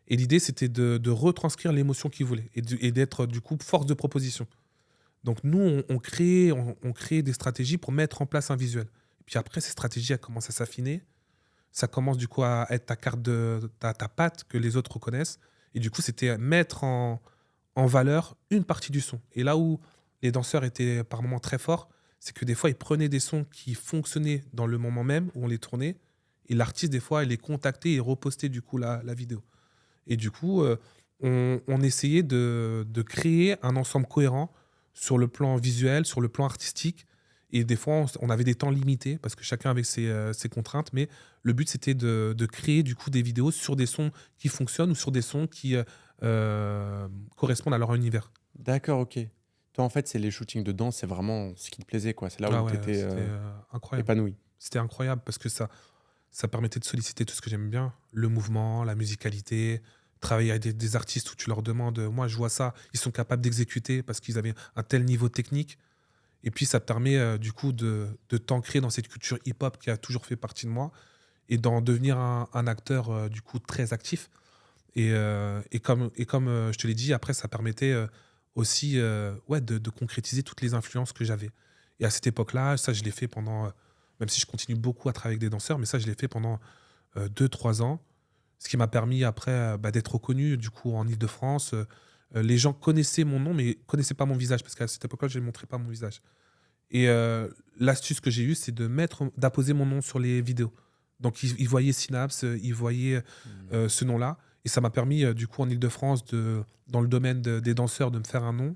Et l'idée, c'était de retranscrire l'émotion qu'ils voulaient et d'être, du coup, force de proposition. Donc, nous, on crée des stratégies pour mettre en place un visuel. Et puis après, ces stratégies, elles commencent à s'affiner. Ça commence, du coup, à être ta carte ta patte que les autres reconnaissent. Et du coup, c'était mettre en valeur une partie du son. Et là où les danseurs étaient par moments très forts, c'est que des fois, ils prenaient des sons qui fonctionnaient dans le moment même où on les tournait. Et l'artiste, des fois, il les contactait et repostait, du coup, la vidéo. Et du coup, on essayait de créer un ensemble cohérent sur le plan visuel, sur le plan artistique. Et des fois, on avait des temps limités parce que chacun avait ses contraintes. Mais le but, c'était de créer du coup des vidéos sur des sons qui fonctionnent ou sur des sons qui correspondent à leur univers. D'accord, ok. Toi, en fait, c'est les shootings de danse, c'est vraiment ce qui te plaisait, quoi. C'est là Ah où tu ouais, étais c'était incroyable. épanoui. C'était incroyable parce que ça permettait de solliciter tout ce que j'aime bien, le mouvement, la musicalité, travailler avec des artistes où tu leur demandes, moi je vois ça, ils sont capables d'exécuter parce qu'ils avaient un tel niveau technique. Et puis ça te permet du coup de t'ancrer dans cette culture hip-hop qui a toujours fait partie de moi et d'en devenir un acteur du coup très actif. Et comme je te l'ai dit, après ça permettait aussi ouais, de concrétiser toutes les influences que j'avais. Et à cette époque-là, ça je l'ai fait pendant, même si je continue beaucoup à travailler avec des danseurs, mais ça je l'ai fait pendant 2-3 ans. Ce qui m'a permis après d'être reconnu du coup en Île-de-France. Les gens connaissaient mon nom, mais connaissaient pas mon visage, parce qu'à cette époque-là, je ne montrais pas mon visage. Et l'astuce que j'ai eue, c'est d'apposer mon nom sur les vidéos. Donc, ils voyaient Synapse, ils voyaient ce nom-là. Et ça m'a permis, du coup, en Île-de-France, dans le domaine des danseurs, de me faire un nom.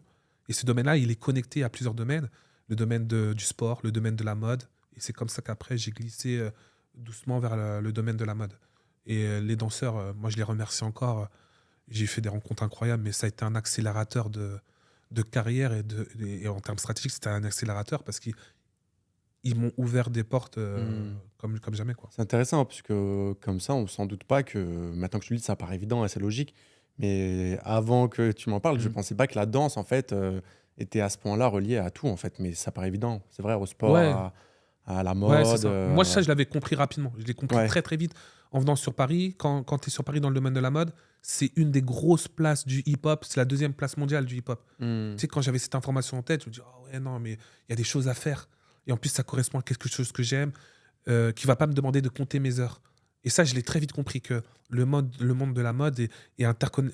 Et ce domaine-là, il est connecté à plusieurs domaines. Le domaine du sport, le domaine de la mode. Et c'est comme ça qu'après, j'ai glissé doucement vers le domaine de la mode. Et les danseurs, moi, je les remercie encore. J'ai fait des rencontres incroyables, mais ça a été un accélérateur de carrière et en termes stratégiques, c'était un accélérateur parce qu'ils m'ont ouvert des portes comme jamais, quoi. C'est intéressant, hein, puisque comme ça, on s'en doute pas que maintenant que tu le dis, ça paraît évident et c'est logique. Mais avant que tu m'en parles, je Mm. pensais pas que la danse, en fait, était à ce point-là reliée à tout, en fait. Mais ça paraît évident. C'est vrai, au sport, Ouais, à la ouais, c'est mode. ça. Moi, ça, je l'avais compris rapidement. Je l'ai compris Ouais. très, très vite en venant sur Paris. Quand tu es sur Paris dans le domaine de la mode, c'est une des grosses places du hip-hop. C'est la deuxième place mondiale du hip-hop. Hmm. Tu sais, quand j'avais cette information en tête, je me dis, ah ouais, non, mais il y a des choses à faire. Et en plus, ça correspond à quelque chose que j'aime, qui va pas me demander de compter mes heures. Et ça, je l'ai très vite compris que le monde de la mode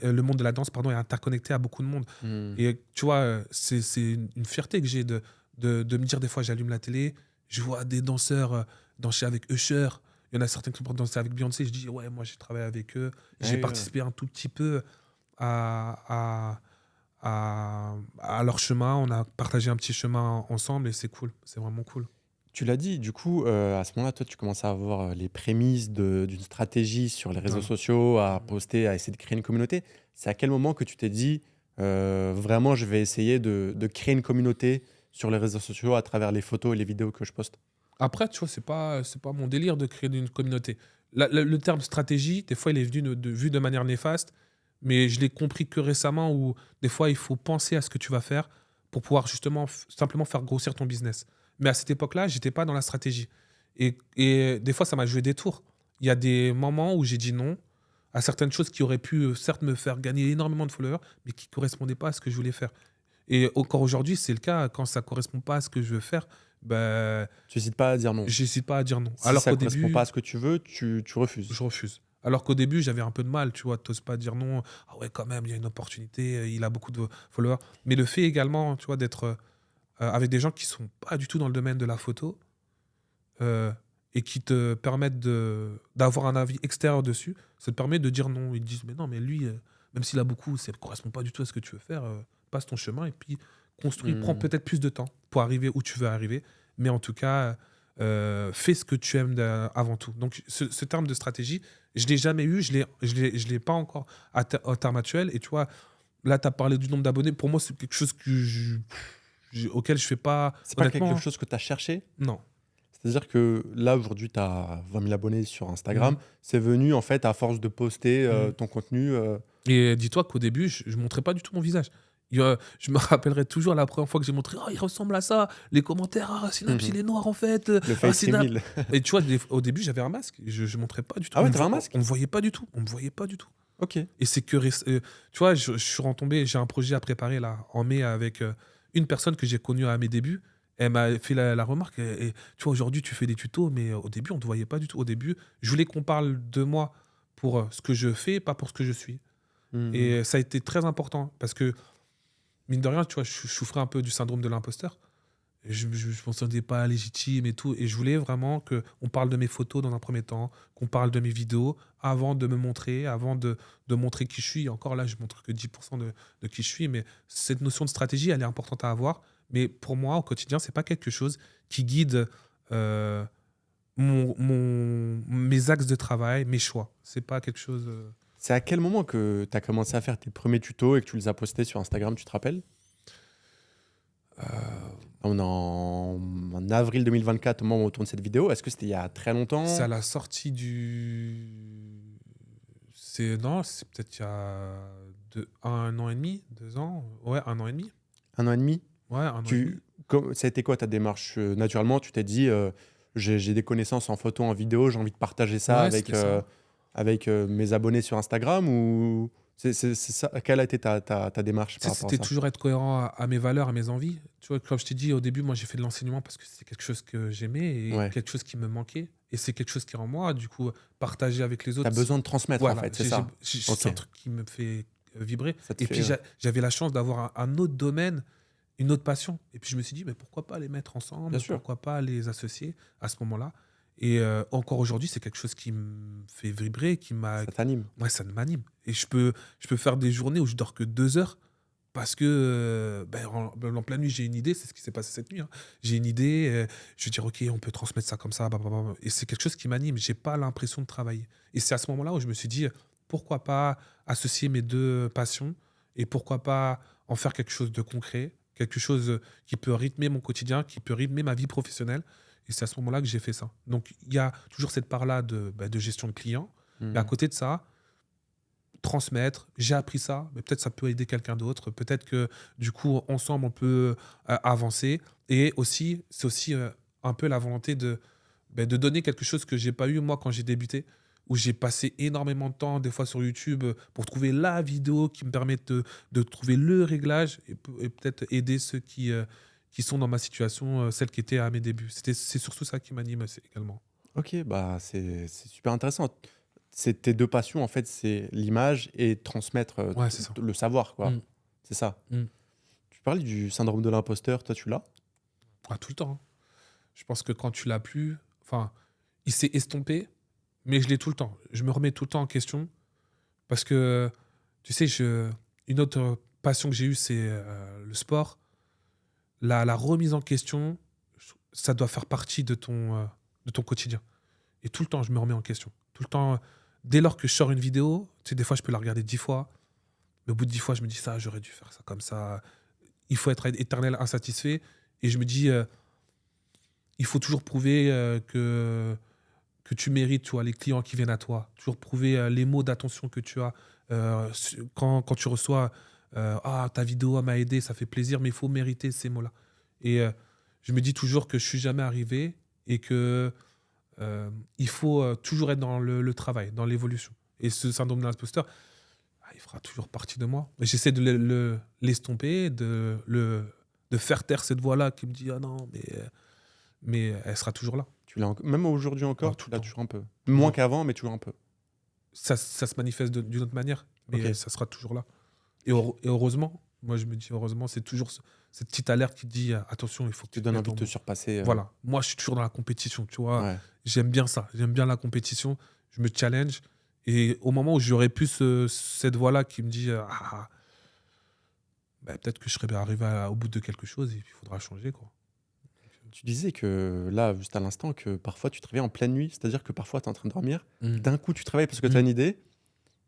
le monde de la danse, pardon, est interconnecté à beaucoup de monde. Hmm. Et tu vois, c'est une fierté que j'ai de me dire des fois, j'allume la télé, je vois des danseurs danser avec Usher. Il y en a certains qui vont danser avec Beyoncé. Je dis, ouais, moi, j'ai travaillé avec eux. J'ai Ouais, ouais. participé un tout petit peu à, à leur chemin. On a partagé un petit chemin ensemble et c'est cool. C'est vraiment cool. Tu l'as dit, du coup, à ce moment-là, toi, tu commences à avoir les prémices d'une stratégie sur les réseaux Ouais. sociaux, à poster, à essayer de créer une communauté. C'est à quel moment que tu t'es dit, vraiment, je vais essayer de créer une communauté sur les réseaux sociaux à travers les photos et les vidéos que je poste? Après, tu vois, c'est pas mon délire de créer une communauté. Le terme stratégie, des fois, il est venu vu de manière néfaste, mais je l'ai compris que récemment où des fois, il faut penser à ce que tu vas faire pour pouvoir justement simplement faire grossir ton business. Mais à cette époque-là, j'étais pas dans la stratégie. Et des fois, ça m'a joué des tours. Il y a des moments où j'ai dit non à certaines choses qui auraient pu, certes, me faire gagner énormément de followers, mais qui correspondaient pas à ce que je voulais faire. Et encore aujourd'hui, c'est le cas. Quand ça correspond pas à ce que je veux faire, ben, Tu n'hésites pas à dire non. j'hésite pas à dire non. Si Alors ça qu'au ne correspond pas début, à ce que tu veux, tu refuses. je refuse. Alors qu'au début, j'avais un peu de mal, tu vois, t'oses pas dire non. Ah ouais, quand même, il y a une opportunité, il a beaucoup de followers. Mais le fait également, tu vois, d'être avec des gens qui sont pas du tout dans le domaine de la photo euh, et qui te permettent d'avoir un avis extérieur dessus, ça te permet de dire non. Ils te disent, mais non, mais lui, même s'il a beaucoup, ça ne correspond pas du tout à ce que tu veux faire, passe ton chemin et puis construis, prends Hmm. peut-être plus de temps pour arriver où tu veux arriver. Mais en tout cas, fais ce que tu aimes avant tout. Donc, ce terme de stratégie, je ne l'ai jamais eu, je l'ai pas encore au terme actuel. Et tu vois, là, tu as parlé du nombre d'abonnés. Pour moi, c'est quelque chose auquel je ne fais pas, C'est pas honnêtement. quelque chose que tu as cherché? Non. C'est-à-dire que là, aujourd'hui, tu as 20 000 abonnés sur Instagram. Mhm. C'est venu, en fait, à force de poster Mhm. ton contenu. Et dis-toi qu'au début, je ne montrais pas du tout mon visage. Je me rappellerai toujours la première fois que j'ai montré, oh, il ressemble à ça. Les commentaires, ah, Synapse, Mhm. il est noir en fait. Le Ah, face Synapse. reveal. Et tu vois, au début, j'avais un masque. Je ne montrais pas du tout. Ah ouais, On me t'avais un vo- masque? on me voyait pas du tout. On me voyait pas du tout. Ok. Et c'est que, tu vois, je suis retombé, j'ai un projet à préparer là, en mai, avec une personne que j'ai connue à mes débuts. Elle m'a fait la remarque, et, tu vois, aujourd'hui, tu fais des tutos, mais au début, on ne te voyait pas du tout. Au début, je voulais qu'on parle de moi pour ce que je fais, pas pour ce que je suis. Mhm. Et ça a été très important parce que, mine de rien, tu vois, je souffrais un peu du syndrome de l'imposteur. Je ne me sentais pas légitime et tout. Et je voulais vraiment qu'on parle de mes photos dans un premier temps, qu'on parle de mes vidéos avant de me montrer, avant de montrer qui je suis. Et encore là, je montre que 10% de qui je suis. Mais cette notion de stratégie, elle est importante à avoir. Mais pour moi, au quotidien, c'est pas quelque chose qui guide euh, mes axes de travail, mes choix. C'est pas quelque chose. C'est à quel moment que tu as commencé à faire tes premiers tutos et que tu les as postés sur Instagram, tu te rappelles? On est en avril 2024 au moment où on tourne cette vidéo. Est-ce que c'était il y a très C'est longtemps? à la sortie du. Non, c'est peut-être il y a 1 an et demi, 2 ans. Ouais, 1 an et demi. 1 an et demi? Ouais, 1 an et demi. Ça a été quoi ta démarche? Naturellement, tu t'es dit, j'ai des connaissances en photo, en vidéo, j'ai envie de partager ça Ouais, avec, c'était ça. mes abonnés sur Instagram ou c'est ça? Quelle a été ta démarche Tu sais, par rapport à c'était ça? toujours être cohérent à mes valeurs, à mes envies. Tu vois, comme je t'ai dit au début, moi j'ai fait de l'enseignement parce que c'est quelque chose que j'aimais et Ouais. quelque chose qui me manquait. Et c'est quelque chose qui est en moi. Du coup, partager avec les Tu as autres, besoin de transmettre en voilà, fait, c'est ça? Ok. c'est un truc qui me fait vibrer. Ça te Et fait. puis j'avais la chance d'avoir un autre domaine, une autre passion. Et puis je me suis dit, mais pourquoi pas les mettre Bien ensemble? sûr, Pourquoi pas les associer à ce moment-là? Et encore aujourd'hui, c'est quelque chose qui me fait vibrer, qui m'a. ça t'anime. Ouais, ça m'anime. Et je peux faire des journées où je dors que 2 heures parce que en pleine nuit, j'ai une idée. C'est ce qui s'est passé cette nuit, hein. J'ai une idée. Je vais dire, OK, on peut transmettre ça comme ça. Bah. Et c'est quelque chose qui m'anime. J'ai pas l'impression de travailler. Et c'est à ce moment-là où je me suis dit, pourquoi pas associer mes deux passions et pourquoi pas en faire quelque chose de concret, quelque chose qui peut rythmer mon quotidien, qui peut rythmer ma vie professionnelle. Et c'est à ce moment-là que j'ai fait ça. Donc, il y a toujours cette part-là de gestion de clients. Mais à Mhm. côté de ça, transmettre, j'ai appris ça, mais peut-être ça peut aider quelqu'un d'autre, peut-être que du coup ensemble on peut avancer. Et aussi, c'est aussi un peu la volonté de donner quelque chose que j'ai pas eu moi quand j'ai débuté, où j'ai passé énormément de temps des fois sur YouTube pour trouver la vidéo qui me permette de trouver le réglage et peut-être aider ceux qui sont dans ma situation, celle qui était à mes débuts. C'est surtout ça qui m'anime également. Ok, bah c'est super intéressant. C'est tes deux passions en fait, c'est l'image et transmettre Ouais, c'est ça. le savoir, quoi. Mm, C'est ça. mm. Tu parles du syndrome de l'imposteur, toi tu l'as? Ah, tout le temps, hein. Je pense que quand tu l'as plus, enfin, il s'est estompé, mais je l'ai tout le temps. Je me remets tout le temps en question parce que, tu sais, une autre passion que j'ai eue, c'est le sport. La remise en question, ça doit faire partie de ton quotidien. Et tout le temps, je me remets en question. Tout le temps, dès lors que je sors une vidéo, tu sais, des fois, je peux la regarder 10 fois, mais au bout de 10 fois, je me dis ça, j'aurais dû faire ça comme ça. Il faut être éternel insatisfait. Et je me dis, il faut toujours prouver que tu mérites, tu vois, les clients qui viennent à toi. Toujours prouver les mots d'attention que tu as. Quand tu reçois Ah, ta vidéo m'a aidé, ça fait plaisir, mais il faut mériter ces mots-là. Et je me dis toujours que je suis jamais arrivé et que il faut toujours être dans le travail, dans l'évolution. Et ce syndrome de l'imposteur, il fera toujours partie de moi. Et j'essaie de l'estomper, de faire taire cette voix-là qui me dit ah non, mais elle sera toujours là. Tu l'as même aujourd'hui Ah, encore, tout tu le l'as temps. toujours un peu. Moins Toujours. qu'avant, mais toujours un peu. Ça se manifeste d'une autre manière, mais Ok. ça sera toujours là. Et heureusement, moi je me dis heureusement, c'est toujours cette petite alerte qui dit attention, il faut que Tu tu te te donnes mettes envie en de te mouvement. surpasser. Voilà, moi je suis toujours dans la compétition, tu vois. Ouais. J'aime bien ça, j'aime bien la compétition, je me challenge. Et au moment où j'aurais plus cette voix-là qui me dit peut-être que je serais arrivé au bout de quelque chose et il faudra changer, quoi. Tu disais que là, juste à l'instant, que parfois tu te réveilles en pleine nuit, c'est-à-dire que parfois tu es en train de dormir, Mm. d'un coup tu te réveilles parce que tu as Mm. une idée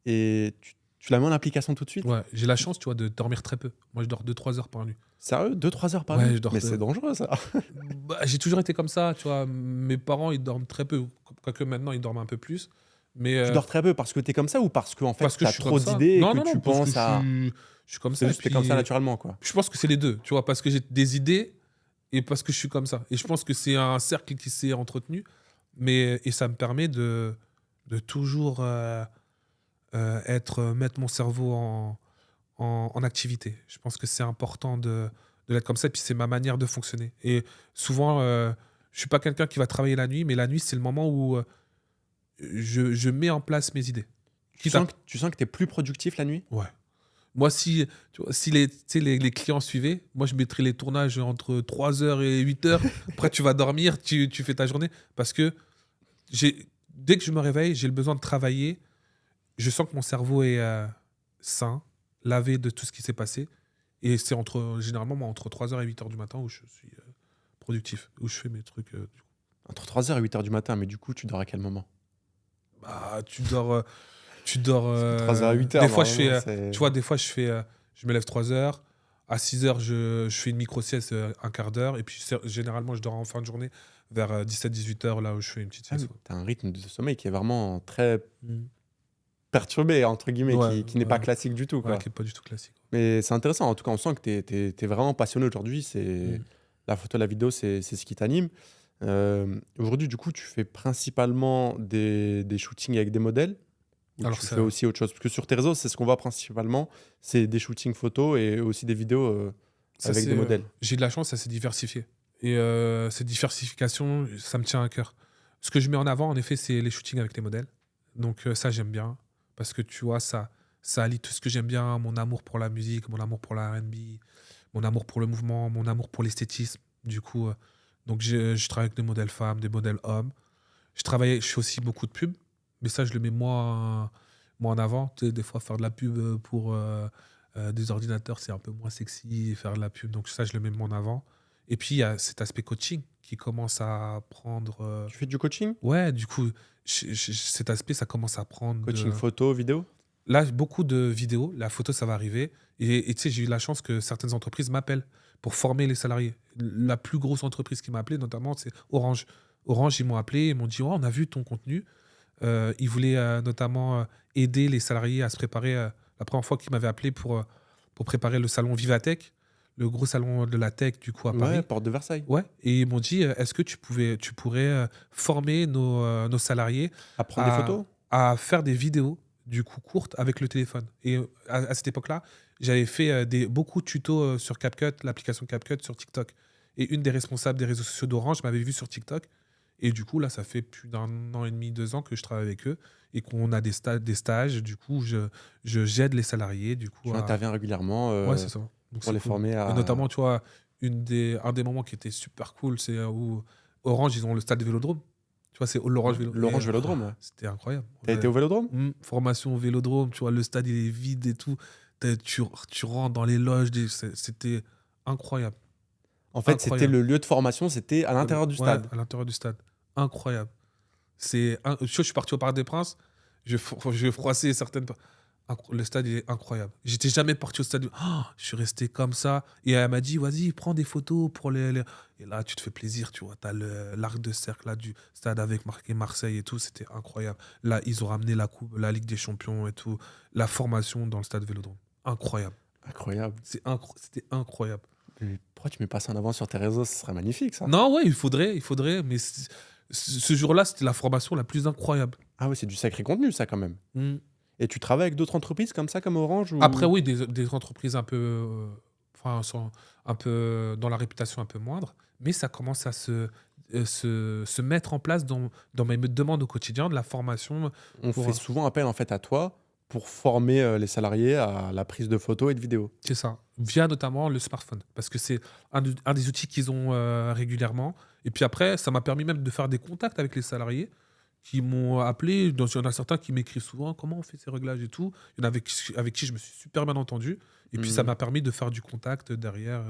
et tu la mets en application tout de suite. Ouais, j'ai la chance, tu vois, de dormir très peu. Moi, je dors 2-3 heures par nuit. Sérieux? 2-3 heures par Ouais, nuit? je dors. Mais c'est dangereux ça. J'ai toujours été comme ça, tu vois. Mes parents, ils dorment très peu. Quoique maintenant, ils dorment un peu plus. Mais Tu dors très peu parce que tu es comme ça ou parce que en fait parce que tu je as suis comme trop ça. d'idées et Non, que non, non, tu parce que penses à. je suis comme C'est ça. Et juste que tu es comme ça puis, naturellement, quoi. je pense que c'est les deux, tu vois, parce que j'ai des idées et parce que je suis comme ça. Et je pense que c'est un cercle qui s'est entretenu. Et ça me permet de toujours mettre mon cerveau en activité. Je pense que c'est important de l'être comme ça. Et puis, c'est ma manière de fonctionner. Et souvent, je suis pas quelqu'un qui va travailler la nuit, mais la nuit, c'est le moment où je mets en place mes idées. Tu sens que tu es plus productif la nuit? Ouais. Moi, si tu sais, les clients suivaient, moi, je mettrais les tournages entre 3 heures et 8 heures. Après, tu vas dormir, tu fais ta journée. Parce que dès que je me réveille, j'ai le besoin de travailler. Je sens que mon cerveau est sain, lavé de tout ce qui s'est passé. Et c'est généralement moi, entre 3 heures et 8 heures du matin où je suis productif, où je fais mes trucs. Entre 3 heures et 8 heures du matin, mais du coup, tu dors à quel moment? Bah, tu dors. Tu dors. 3 heures à 8 heures, Des fois, je normalement, fais. Tu vois, des fois, je me lève 3 heures. À 6 heures, je fais une micro-sieste, un quart d'heure. Et puis, généralement, je dors en fin de journée vers 17-18 heures, là où je fais une petite Ah sieste. oui, tu as un rythme de sommeil qui est vraiment très Mm. perturbé, entre guillemets, Ouais, qui n'est pas ouais. classique du tout, Ouais, quoi. qui n'est pas du tout classique. Mais c'est intéressant. En tout cas, on sent que tu es vraiment passionné aujourd'hui. Mm. La photo, la vidéo, c'est ce qui t'anime. Aujourd'hui, du coup, tu fais principalement des shootings avec des modèles ou Alors, tu fais aussi autre chose? Parce que sur tes réseaux, c'est ce qu'on voit principalement, c'est des shootings photos et aussi des vidéos avec des modèles. j'ai de la chance, ça s'est diversifié. Et cette diversification, ça me tient à cœur. Ce que je mets en avant, en effet, c'est les shootings avec les modèles. Donc ça, j'aime bien. Parce que tu vois, ça allie tout ce que j'aime bien, mon amour pour la musique, mon amour pour la R&B, mon amour pour le mouvement, mon amour pour l'esthétisme. Du coup, donc je travaille avec des modèles femmes, des modèles hommes. Je fais aussi beaucoup de pubs, mais ça, je le mets moins en avant. Tu sais, des fois, faire de la pub pour des ordinateurs, c'est un peu moins sexy, faire de la pub. Donc ça, je le mets moins en avant. Et puis, il y a cet aspect coaching qui commence à prendre... Tu fais du coaching? Ouais, du coup, cet aspect, ça commence à prendre... Coaching photo, vidéo? Là, beaucoup de vidéos, la photo, ça va arriver. Et tu sais, j'ai eu la chance que certaines entreprises m'appellent pour former les salariés. La plus grosse entreprise qui m'a appelé, notamment, c'est Orange. Orange, ils m'ont appelé, ils m'ont dit, oh, on a vu ton contenu. Ils voulaient notamment aider les salariés à se préparer. La première fois qu'ils m'avaient appelé pour préparer le salon Vivatech, le gros salon de la tech, du coup, à Paris. Ouais, porte de Versailles. Ouais, et ils m'ont dit, est-ce que tu pourrais former nos salariés À prendre des photos? à faire des vidéos, du coup, courtes avec le téléphone. Et à cette époque-là, j'avais fait beaucoup de tutos sur CapCut, l'application CapCut sur TikTok. Et une des responsables des réseaux sociaux d'Orange m'avait vu sur TikTok. Et du coup, là, ça fait plus d'1 an et demi, 2 ans que je travaille avec eux et qu'on a des stages. Du coup, j'aide les salariés. Du coup, Tu interviens régulièrement ouais, c'est ça. Donc, pour c'est les cool. former Et à... notamment, tu vois, un des moments qui était super cool, c'est où Orange, ils ont le stade de Vélodrome. Tu vois, c'est l'Orange Vélodrome. L'Orange Vélodrome, ouais. C'était incroyable. T'as été au Vélodrome? Formation au Vélodrome, tu vois, le stade, il est vide et tout. Tu rentres dans les loges, c'était incroyable. En fait, c'était Incroyable. le lieu de formation, c'était à l'intérieur du Ouais, stade. à l'intérieur du stade. Incroyable. Je suis parti au Parc des Princes, je froissais certaines... Le stade, il est incroyable. J'étais jamais parti au stade. Oh, je suis resté comme ça. Et elle m'a dit, vas-y, prends des photos pour les... Et là, tu te fais plaisir, tu vois. Tu as l'arc de cercle là, du stade avec marqué Marseille et tout. C'était incroyable. Là, ils ont ramené la coupe, la Ligue des Champions et tout. La formation dans le stade Vélodrome. Incroyable. Incroyable. C'était incroyable. Mais pourquoi tu mets pas ça en avant sur tes réseaux? Ce serait magnifique, ça. Non, ouais, il faudrait. Mais ce jour-là, c'était la formation la plus incroyable. Ah oui, c'est du sacré contenu, ça, quand même. Et tu travailles avec d'autres entreprises comme ça, comme Orange ou... Après, oui, des entreprises un peu, sont un peu dans la réputation un peu moindre, mais ça commence à se mettre en place dans mes demandes au quotidien, de la formation. On fait souvent appel en fait à toi pour former les salariés à la prise de photos et de vidéos. C'est ça, via notamment le smartphone, parce que c'est un des outils qu'ils ont régulièrement. Et puis après, ça m'a permis même de faire des contacts avec les salariés qui m'ont appelé. Donc, il y en a certains qui m'écrivent souvent comment on fait ces réglages et tout. Il y en a avec qui je me suis super bien entendu. Et puis, ça m'a permis de faire du contact derrière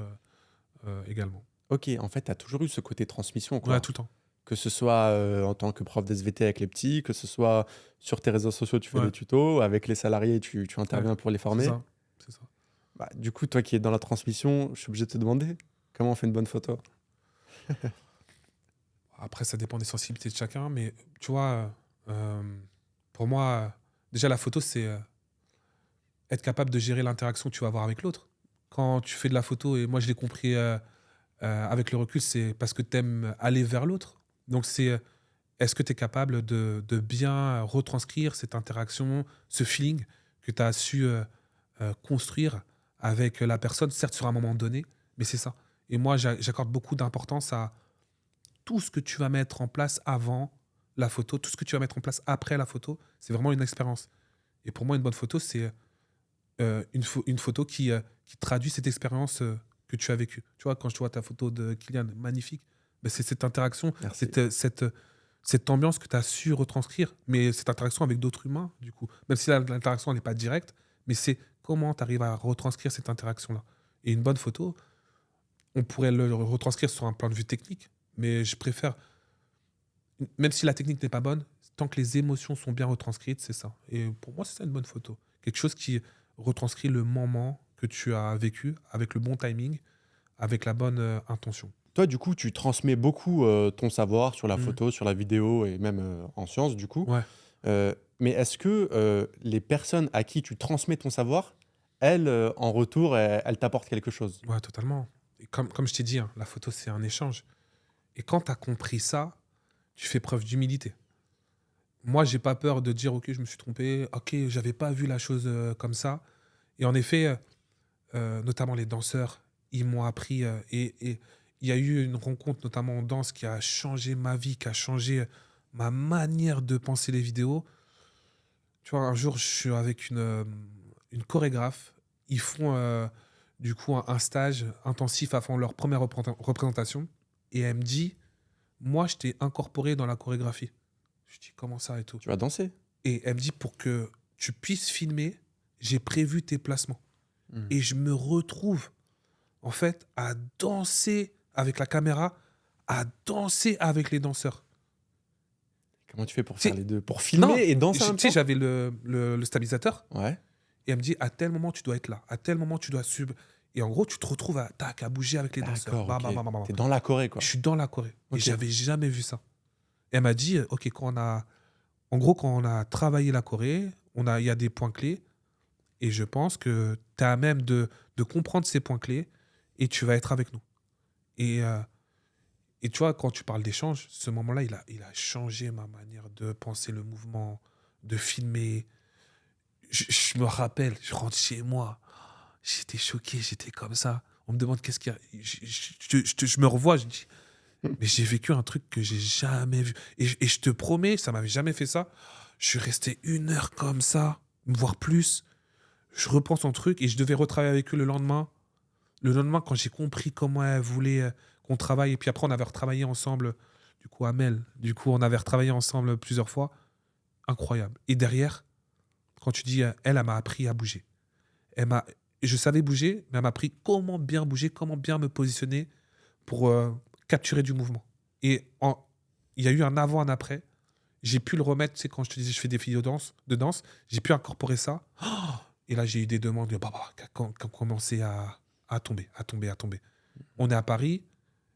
également. Ok, en fait, tu as toujours eu ce côté transmission, quoi. Ouais, tout le temps. Que ce soit en tant que prof d'SVT avec les petits, que ce soit sur tes réseaux sociaux, tu fais des tutos, avec les salariés, tu interviens pour les former. C'est ça. Bah, du coup, toi qui es dans la transmission, je suis obligé de te demander comment on fait une bonne photo. Après, ça dépend des sensibilités de chacun, mais tu vois, pour moi, déjà la photo, c'est être capable de gérer l'interaction que tu vas avoir avec l'autre. Quand tu fais de la photo, et moi je l'ai compris avec le recul, c'est parce que tu aimes aller vers l'autre. Donc c'est est-ce que tu es capable de bien retranscrire cette interaction, ce feeling que tu as su construire avec la personne, certes sur un moment donné, mais c'est ça. Et moi, j'accorde beaucoup d'importance à tout ce que tu vas mettre en place avant la photo, tout ce que tu vas mettre en place après la photo, c'est vraiment une expérience. Et pour moi, une bonne photo, c'est une photo qui traduit cette expérience que tu as vécue. Tu vois, quand je vois ta photo de Kylian, magnifique, ben, c'est cette interaction, Merci. cette ambiance que tu as su retranscrire, mais cette interaction avec d'autres humains, du coup. Même si l'interaction n'est pas directe, mais c'est comment tu arrives à retranscrire cette interaction-là. Et une bonne photo, on pourrait le retranscrire sur un point de vue technique, mais je préfère, même si la technique n'est pas bonne, tant que les émotions sont bien retranscrites, c'est ça. Et pour moi, c'est ça une bonne photo. Quelque chose qui retranscrit le moment que tu as vécu, avec le bon timing, avec la bonne intention. Toi, du coup, tu transmets beaucoup ton savoir sur la Mm. photo, sur la vidéo et même en sciences, du coup. Ouais. Mais est-ce que les personnes à qui tu transmets ton savoir, elles, en retour, elles t'apportent quelque chose? Ouais, totalement. Et comme je t'ai dit, hein, la photo, c'est un échange. Et quand tu as compris ça, tu fais preuve d'humilité. Moi, j'ai pas peur de dire, OK, je me suis trompé, OK, j'avais pas vu la chose comme ça. Et en effet, notamment les danseurs, ils m'ont appris. Et il y a eu une rencontre, notamment en danse, qui a changé ma vie, qui a changé ma manière de penser les vidéos. Tu vois, un jour, je suis avec une chorégraphe. Ils font du coup un stage intensif avant leur première représentation. Et elle me dit, moi, je t'ai incorporé dans la chorégraphie. Je dis, comment ça et tout. Tu vas danser? Et elle me dit, pour que tu puisses filmer, j'ai prévu tes placements. Et je me retrouve, en fait, à danser avec la caméra, à danser avec les danseurs. Comment tu fais pour Tu faire sais, les deux? Pour non, filmer et danser en même tu sais, temps? j'avais le stabilisateur, Ouais. et elle me dit, à tel moment, tu dois être là. À tel moment, tu dois sub. Et en gros, tu te retrouves à, tac, à bouger avec les danseurs. D'accord, Bam, ok. bam, bam, bam, bam. T'es dans la Corée, quoi. Je suis dans la Corée. Et Ok. j'avais jamais vu ça. Et elle m'a dit, OK, en gros, quand on a travaillé la Corée, il y a des points clés. Et je pense que tu as à même de comprendre ces points clés et tu vas être avec nous. Et, euh, et tu vois, quand tu parles d'échange, ce moment-là, il a changé ma manière de penser le mouvement, de filmer. Je me rappelle, je rentre chez moi, j'étais choqué, j'étais comme ça. On me demande qu'est-ce qu'il y a. Je me revois, je dis, mais j'ai vécu un truc que j'ai jamais vu. Et je te promets, ça m'avait jamais fait ça. Je suis resté 1 heure comme ça, voire plus. Je repense en truc et je devais retravailler avec eux le lendemain. Le lendemain, quand j'ai compris comment elle voulait qu'on travaille, et puis après, on avait retravaillé ensemble, du coup, Amel, du coup, on avait retravaillé ensemble plusieurs fois. Incroyable. Et derrière, quand tu dis, elle m'a appris à bouger. Elle m'a, je savais bouger, mais elle m'a appris comment bien bouger, comment bien me positionner pour capturer du mouvement. Et il y a eu un avant, un après. J'ai pu le remettre, tu sais, quand je te disais, je fais des vidéos de danse, j'ai pu incorporer ça. Et là, j'ai eu des demandes qui ont commencé à tomber, à tomber, à tomber. On est à Paris,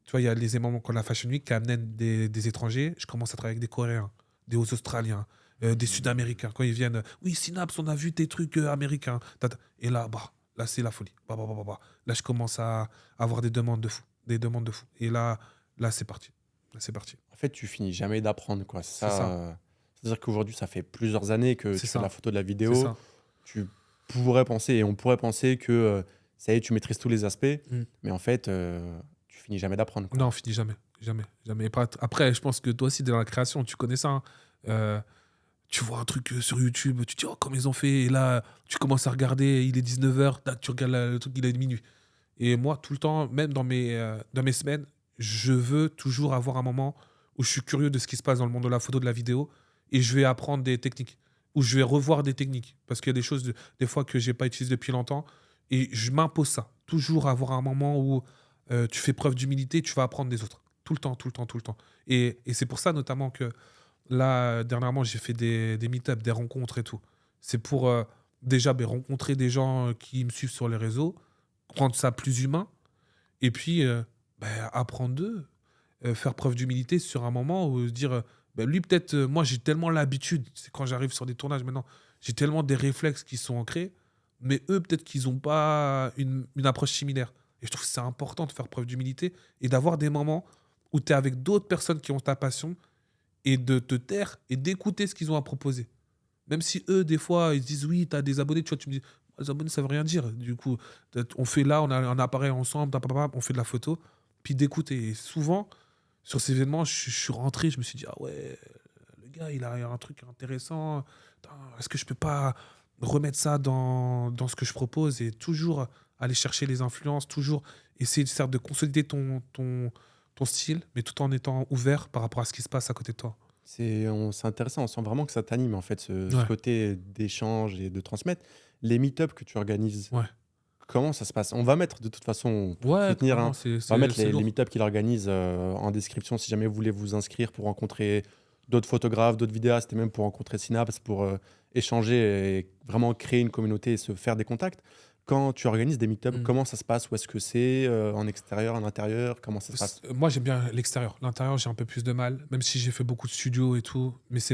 tu vois, il y a les événements comme la Fashion Week qui amènent des étrangers. Je commence à travailler avec des Coréens, des Australiens, des Sud-Américains. Quand ils viennent, oui, Synapse, on a vu tes trucs américains. Et là, là, c'est la folie. Là, je commence à avoir des demandes de fou. Des demandes de fou. Et là, c'est parti. Là, c'est parti. En fait, tu finis jamais d'apprendre, quoi. C'est ça. C'est-à-dire qu'aujourd'hui, ça fait plusieurs années que C'est tu ça. fais de la photo, de la C'est vidéo. ça. Tu pourrais penser, et on pourrait penser que ça y est, tu maîtrises tous les aspects. Mm. Mais en fait, tu finis jamais d'apprendre, quoi. Non, on finit jamais. Jamais. Jamais. Après, je pense que toi aussi, dans la création, tu connais ça. Hein. Tu vois un truc sur YouTube, tu te dis, oh, comment ils ont fait. Et là, tu commences à regarder, il est 19h, tu regardes le truc, il est minuit. Et moi, tout le temps, même dans mes semaines, je veux toujours avoir un moment où je suis curieux de ce qui se passe dans le monde de la photo, de la vidéo, et je vais apprendre des techniques, ou je vais revoir des techniques, parce qu'il y a des choses, des fois, que je n'ai pas utilisées depuis longtemps, et je m'impose ça. Toujours avoir un moment où tu fais preuve d'humilité, tu vas apprendre des autres. Tout le temps, tout le temps, tout le temps. Et c'est pour ça, notamment, que là, dernièrement, j'ai fait des meet-ups, des rencontres et tout. C'est pour déjà rencontrer des gens qui me suivent sur les réseaux, rendre ça plus humain, et puis apprendre d'eux, faire preuve d'humilité sur un moment où se dire, lui peut-être, moi j'ai tellement l'habitude, c'est quand j'arrive sur des tournages maintenant, j'ai tellement des réflexes qui sont ancrés, mais eux peut-être qu'ils n'ont pas une approche similaire. Et je trouve que c'est important de faire preuve d'humilité et d'avoir des moments où tu es avec d'autres personnes qui ont ta passion et de te taire et d'écouter ce qu'ils ont à proposer. Même si eux, des fois, ils se disent oui, tu as des abonnés, tu vois, tu me dis, les abonnés, ça veut rien dire. Du coup, on fait là, on a un appareil ensemble, on fait de la photo, puis d'écouter. Et souvent, sur ces événements, je suis rentré, je me suis dit, ah ouais, le gars, il a un truc intéressant. Putain, est-ce que je peux pas remettre ça dans ce que je propose et toujours aller chercher les influences, toujours essayer de consolider ton style, mais tout en étant ouvert par rapport à ce qui se passe à côté de toi. C'est intéressant, on sent vraiment que ça t'anime en fait, ce Ouais, côté d'échange et de transmettre. Les meet-up que tu organises, ouais. comment ça se passe? On va mettre de toute façon, pour te Ouais, soutenir, carrément, hein, on va mettre c'est les lourd. meet-up qu'il organise en description si jamais vous voulez vous inscrire pour rencontrer d'autres photographes, d'autres vidéastes et même pour rencontrer Synapse, pour échanger et vraiment créer une communauté et se faire des contacts. Quand tu organises des meet-up, Mm. comment ça se passe? Où est-ce que c'est? En extérieur, en intérieur? Comment ça se passe? Moi, j'aime bien l'extérieur. L'intérieur, j'ai un peu plus de mal, même si j'ai fait beaucoup de studios et tout. Mais ça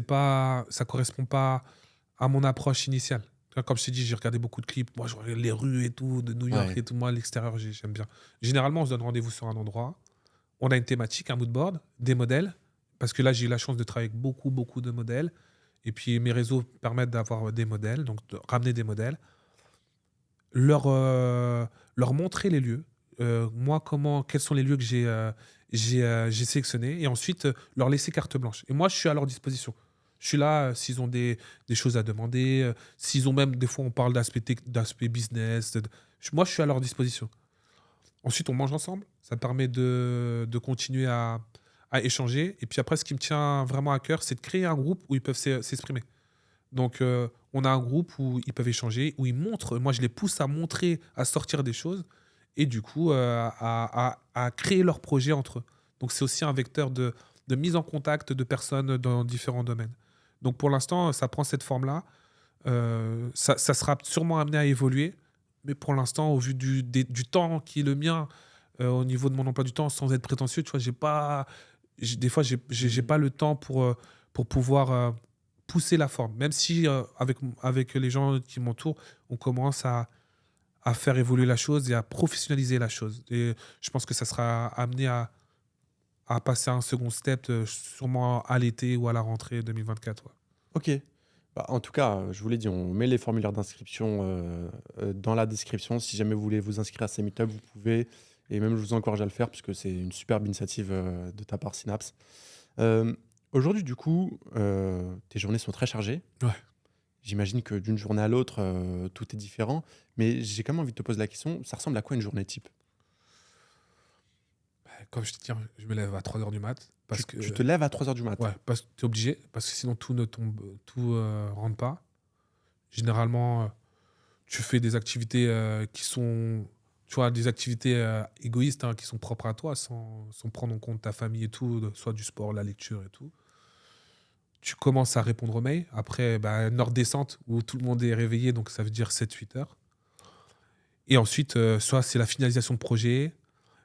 correspond pas à mon approche initiale. Tu vois, comme je t'ai dit, j'ai regardé beaucoup de clips. Moi, je regarde les rues et tout, de New York Ouais, et tout. Moi, l'extérieur, j'aime bien. Généralement, on se donne rendez-vous sur un endroit. On a une thématique, un mood board, des modèles. Parce que là, j'ai eu la chance de travailler avec beaucoup, beaucoup de modèles. Et puis, mes réseaux permettent d'avoir des modèles, donc de ramener des modèles. Leur montrer les lieux. Moi, quels sont les lieux que j'ai sélectionnés. Et ensuite, leur laisser carte blanche. Et moi, je suis à leur disposition. Je suis là s'ils ont des choses à demander. S'ils ont même, des fois, on parle d'aspect business. Moi, je suis à leur disposition. Ensuite, on mange ensemble. Ça permet de continuer à échanger. Et puis après, ce qui me tient vraiment à cœur, c'est de créer un groupe où ils peuvent s'exprimer. Donc, on a un groupe où ils peuvent échanger, où ils montrent. Moi, je les pousse à montrer, à sortir des choses et du coup, à créer leur projet entre eux. Donc, c'est aussi un vecteur de mise en contact de personnes dans différents domaines. Donc, pour l'instant, ça prend cette forme-là. Ça sera sûrement amené à évoluer. Mais pour l'instant, au vu du temps qui est le mien, au niveau de mon emploi du temps, sans être prétentieux, tu vois, des fois, j'ai pas le temps pour pouvoir pousser la forme. Même si, avec les gens qui m'entourent, on commence à faire évoluer la chose et à professionnaliser la chose. Et je pense que ça sera amené à passer à un second step, sûrement à l'été ou à la rentrée 2024. Ouais. ok. Bah, en tout cas, je vous l'ai dit, on met les formulaires d'inscription dans la description. Si jamais vous voulez vous inscrire à ces meet vous pouvez. Et même, je vous encourage à le faire puisque c'est une superbe initiative de ta part, Synapse. Euh, Aujourd'hui, du coup, tes journées sont très chargées. Ouais. J'imagine que d'une journée à l'autre, tout est différent. Mais j'ai quand même envie de te poser la question, ça ressemble à quoi une journée type? Comme je te dis, je me lève à 3 heures du mat. Tu, Parce que, tu te lèves à 3 heures du mat. ouais, parce que tu es obligé. Parce que sinon, tout ne tombe, tout rentre pas. Généralement, tu fais des activités qui sont, tu vois, des activités égoïstes, hein, qui sont propres à toi, sans prendre en compte ta famille et tout, soit du sport, la lecture et tout. Tu commences à répondre aux mails. Après, bah, une heure descente où tout le monde est réveillé, donc ça veut dire 7 8 heures. Et ensuite, soit c'est la finalisation de projet,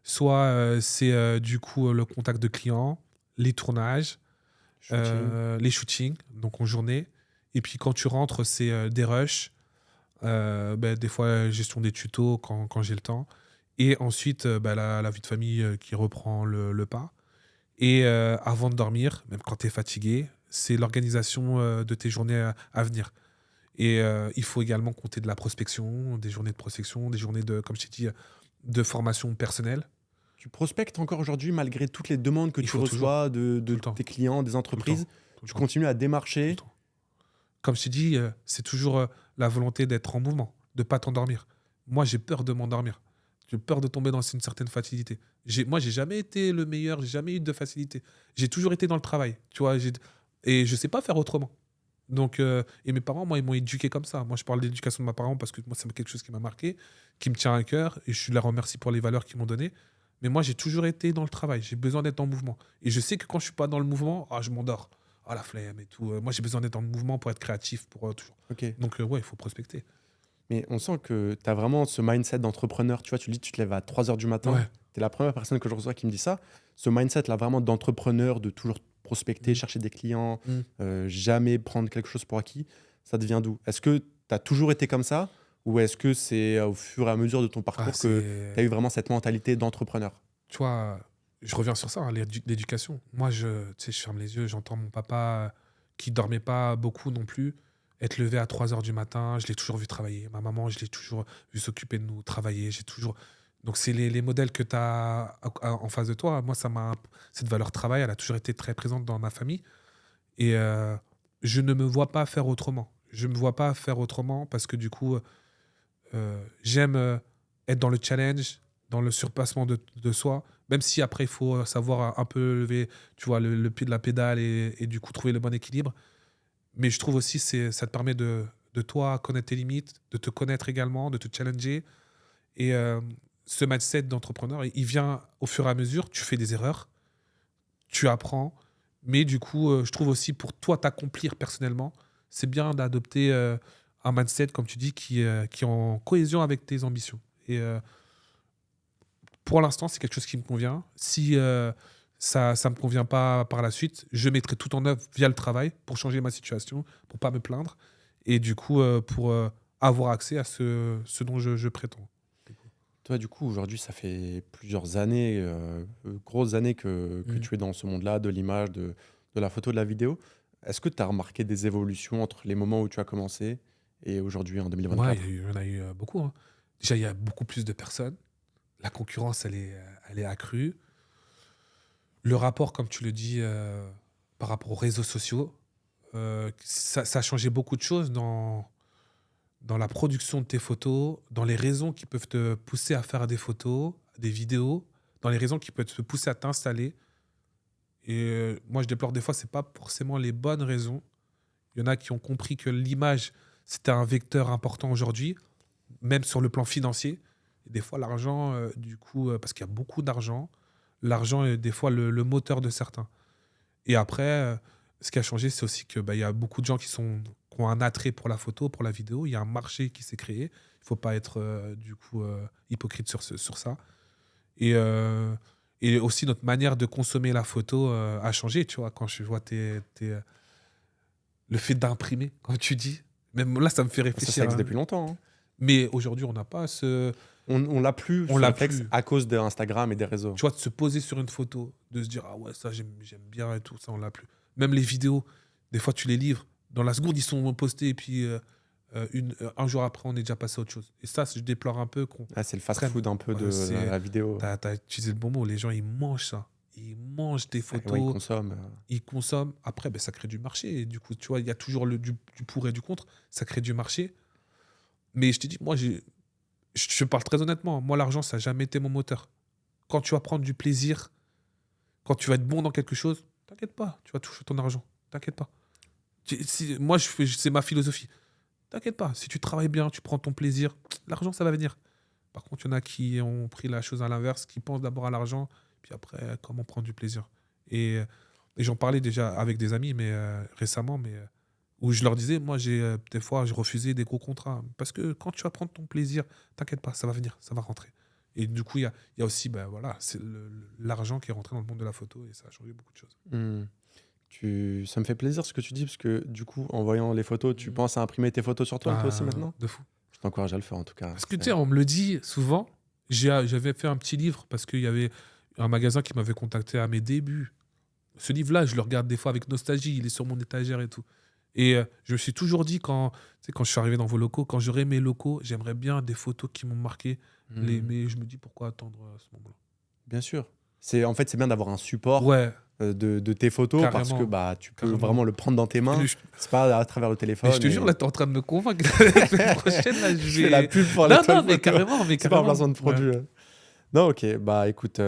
soit c'est du coup le contact de clients, les tournages, Shooting. les shootings, donc en journée. Et puis quand tu rentres, c'est des rushs, ben, des fois gestion des tutos quand j'ai le temps. Et ensuite, ben, la vie de famille qui reprend le pas. Et avant de dormir, même quand tu es fatigué, c'est l'organisation de tes journées à venir. Et il faut également compter de la prospection, des journées de prospection, des journées de, comme je t'ai dit, de formation personnelle. Tu prospectes encore aujourd'hui malgré toutes les demandes que Il tu faut toujours, reçois tout de le temps, tes clients, des tout le temps, entreprises. tout le Tu temps, continues à tout le démarcher. temps. Comme je t'ai dit, c'est toujours la volonté d'être en mouvement, de ne pas t'endormir. Moi, j'ai peur de m'endormir. J'ai peur de tomber dans une certaine facilité. Moi, j'ai jamais été le meilleur, j'ai jamais eu de facilité. J'ai toujours été dans le travail, tu vois. Et je sais pas faire autrement. Donc, et mes parents, moi, ils m'ont éduqué comme ça. Moi, je parle d'éducation de mes parents parce que moi, c'est quelque chose qui m'a marqué, qui me tient à cœur, et je les remercie pour les valeurs qu'ils m'ont données. Mais moi, j'ai toujours été dans le travail. J'ai besoin d'être en mouvement. Et je sais que quand je suis pas dans le mouvement, je m'endors. Ah, la flemme et tout. Moi, j'ai besoin d'être dans le mouvement pour être créatif, pour toujours. Ok. Donc, ouais, il faut prospecter. Mais on sent que tu as vraiment ce mindset d'entrepreneur. Tu vois, tu dis, tu te lèves à 3 heures du matin. Ouais. Tu es la première personne que je reçois qui me dit ça. Ce mindset-là, vraiment d'entrepreneur, de toujours prospecter, Mm. chercher des clients, Mm. jamais prendre quelque chose pour acquis, ça devient d'où? Est-ce que tu as toujours été comme ça? Ou est-ce que c'est au fur et à mesure de ton Ah, parcours que tu as eu vraiment cette mentalité d'entrepreneur? tu vois, je reviens sur ça, hein, l'éducation. Moi, tu sais, je ferme les yeux, j'entends mon papa qui dormait pas beaucoup non plus, être levé à 3 heures du matin. Je l'ai toujours vu travailler. Ma maman, je l'ai toujours vu s'occuper de nous, travailler. J'ai toujours... Donc, c'est les modèles que tu as en face de toi. Moi, cette valeur travail, elle a toujours été très présente dans ma famille. Et je ne me vois pas faire autrement. Je ne me vois pas faire autrement parce que du coup, j'aime être dans le challenge, dans le surpassement de soi, même si après, il faut savoir un peu lever, tu vois, le pied de la pédale et du coup trouver le bon équilibre. Mais je trouve aussi ça te permet de toi connaître tes limites, de te connaître également, de te challenger. Et ce mindset d'entrepreneur, il vient au fur et à mesure. Tu fais des erreurs, tu apprends. Mais du coup, je trouve aussi pour toi t'accomplir personnellement, c'est bien d'adopter un mindset, comme tu dis, qui est en cohésion avec tes ambitions. Et pour l'instant, c'est quelque chose qui me convient. Si ça ne me convient pas par la suite, je mettrai tout en œuvre via le travail pour changer ma situation, pour pas me plaindre. Et du coup, pour avoir accès à ce dont je prétends. Toi, du coup, aujourd'hui, ça fait plusieurs années, grosses années que Mm. tu es dans ce monde-là, de l'image, de la photo, de la vidéo. Est-ce que tu as remarqué des évolutions entre les moments où tu as commencé et aujourd'hui, en Ouais, 2024? il y en a eu beaucoup, hein. Déjà, il y a beaucoup plus de personnes. La concurrence, elle est accrue. Le rapport, comme tu le dis, par rapport aux réseaux sociaux, ça a changé beaucoup de choses dans la production de tes photos, dans les raisons qui peuvent te pousser à faire des photos, des vidéos, dans les raisons qui peuvent te pousser à t'installer. Et moi, je déplore des fois, c'est pas forcément les bonnes raisons. Il y en a qui ont compris que l'image, c'était un vecteur important aujourd'hui, même sur le plan financier. Et des fois, l'argent, du coup, parce qu'il y a beaucoup d'argent, l'argent est des fois le moteur de certains. Et après, ce qui a changé, c'est aussi que il y a beaucoup de gens qui ont un attrait pour la photo, pour la vidéo. Il y a un marché qui s'est créé. Il faut pas être du coup hypocrite sur ça. Et, et aussi notre manière de consommer la photo a changé. Tu vois, quand je vois le fait d'imprimer, quand tu dis, même là, ça me fait Ça réfléchir, existe hein. depuis longtemps, hein. Mais aujourd'hui, on n'a pas On l'a plus, on ce l'a réflexe, plus. à cause d'Instagram et des réseaux. Tu vois, de se poser sur une photo, de se dire, ah ouais, ça, j'aime bien et tout, ça, on l'a plus. Même les vidéos, des fois, tu les livres. Dans la seconde, ils sont postés, et puis un jour après, on est déjà passé à autre chose. Et ça, je déplore un peu qu'on Ah, c'est le prenne. fast-food un peu Ouais, de la vidéo. t'as utilisé le bon mot, les gens, ils mangent ça. Ils mangent des Ouais, ils photos, consomment. ils consomment. Après, ben, ça crée du marché. Et du coup, tu vois, il y a toujours du pour et du contre. Ça crée du marché. Mais je te dis, moi, je parle très honnêtement. Moi, l'argent, ça n'a jamais été mon moteur. Quand tu vas prendre du plaisir, quand tu vas être bon dans quelque chose, t'inquiète pas, tu vas toucher ton argent. T'inquiète pas. Moi, c'est ma philosophie. T'inquiète pas, si tu travailles bien, tu prends ton plaisir, l'argent, ça va venir. Par contre, il y en a qui ont pris la chose à l'inverse, qui pensent d'abord à l'argent, puis après, comment prendre du plaisir. Et j'en parlais déjà avec des amis mais récemment, où je leur disais, moi, des fois, j'ai refusé des gros contrats. Parce que quand tu vas prendre ton plaisir, t'inquiète pas, ça va venir, ça va rentrer. Et du coup, il y a aussi, ben, voilà, c'est l'argent qui est rentré dans le monde de la photo et ça a changé beaucoup de choses. Hmm. Ça me fait plaisir ce que tu dis, parce que du coup, en voyant les photos, tu penses à imprimer tes photos sur toi aussi maintenant? De fou. Je t'encourage à le faire en tout cas. Parce que tu sais, on me le dit souvent. J'avais fait un petit livre parce qu'il y avait un magasin qui m'avait contacté à mes débuts. Ce livre-là, je le regarde des fois avec nostalgie. Il est sur mon étagère et tout. Et je me suis toujours dit, tu sais, quand je suis arrivé dans vos locaux, quand j'aurai mes locaux, j'aimerais bien des photos qui m'ont marqué. Hmm. Mais je me dis, pourquoi attendre ce moment-là? Bien sûr. En fait, c'est bien d'avoir un support Ouais, de tes photos, parce que carrément. bah, tu peux Carrément. vraiment le prendre dans tes mains. Mais je, C'est pas à travers le mais téléphone. je te jure, et là, t'es en train de me convaincre. La semaine prochaine, là, je fais la pub pour Non, l'étoile non, mais photo. carrément, mais C'est pas un carrément. placement de Ouais, produit. Non, ok. Bah écoute,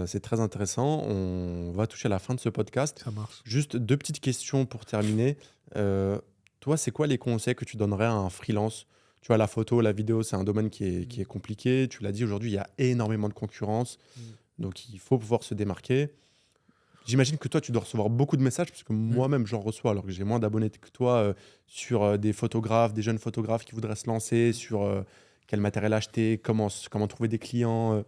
c'est très intéressant. On va toucher à la fin de ce podcast. ça marche. Juste deux petites questions pour terminer. Euh, Toi, c'est quoi les conseils que tu donnerais à un freelance? Tu vois, la photo, la vidéo, c'est un domaine qui est compliqué. Tu l'as dit, aujourd'hui, il y a énormément de concurrence. Mm. Donc, il faut pouvoir se démarquer. J'imagine que toi, tu dois recevoir beaucoup de messages, parce que Mm. moi-même, j'en reçois, alors que j'ai moins d'abonnés que toi, sur des photographes, des jeunes photographes qui voudraient se lancer, sur quel matériel acheter, comment trouver des clients.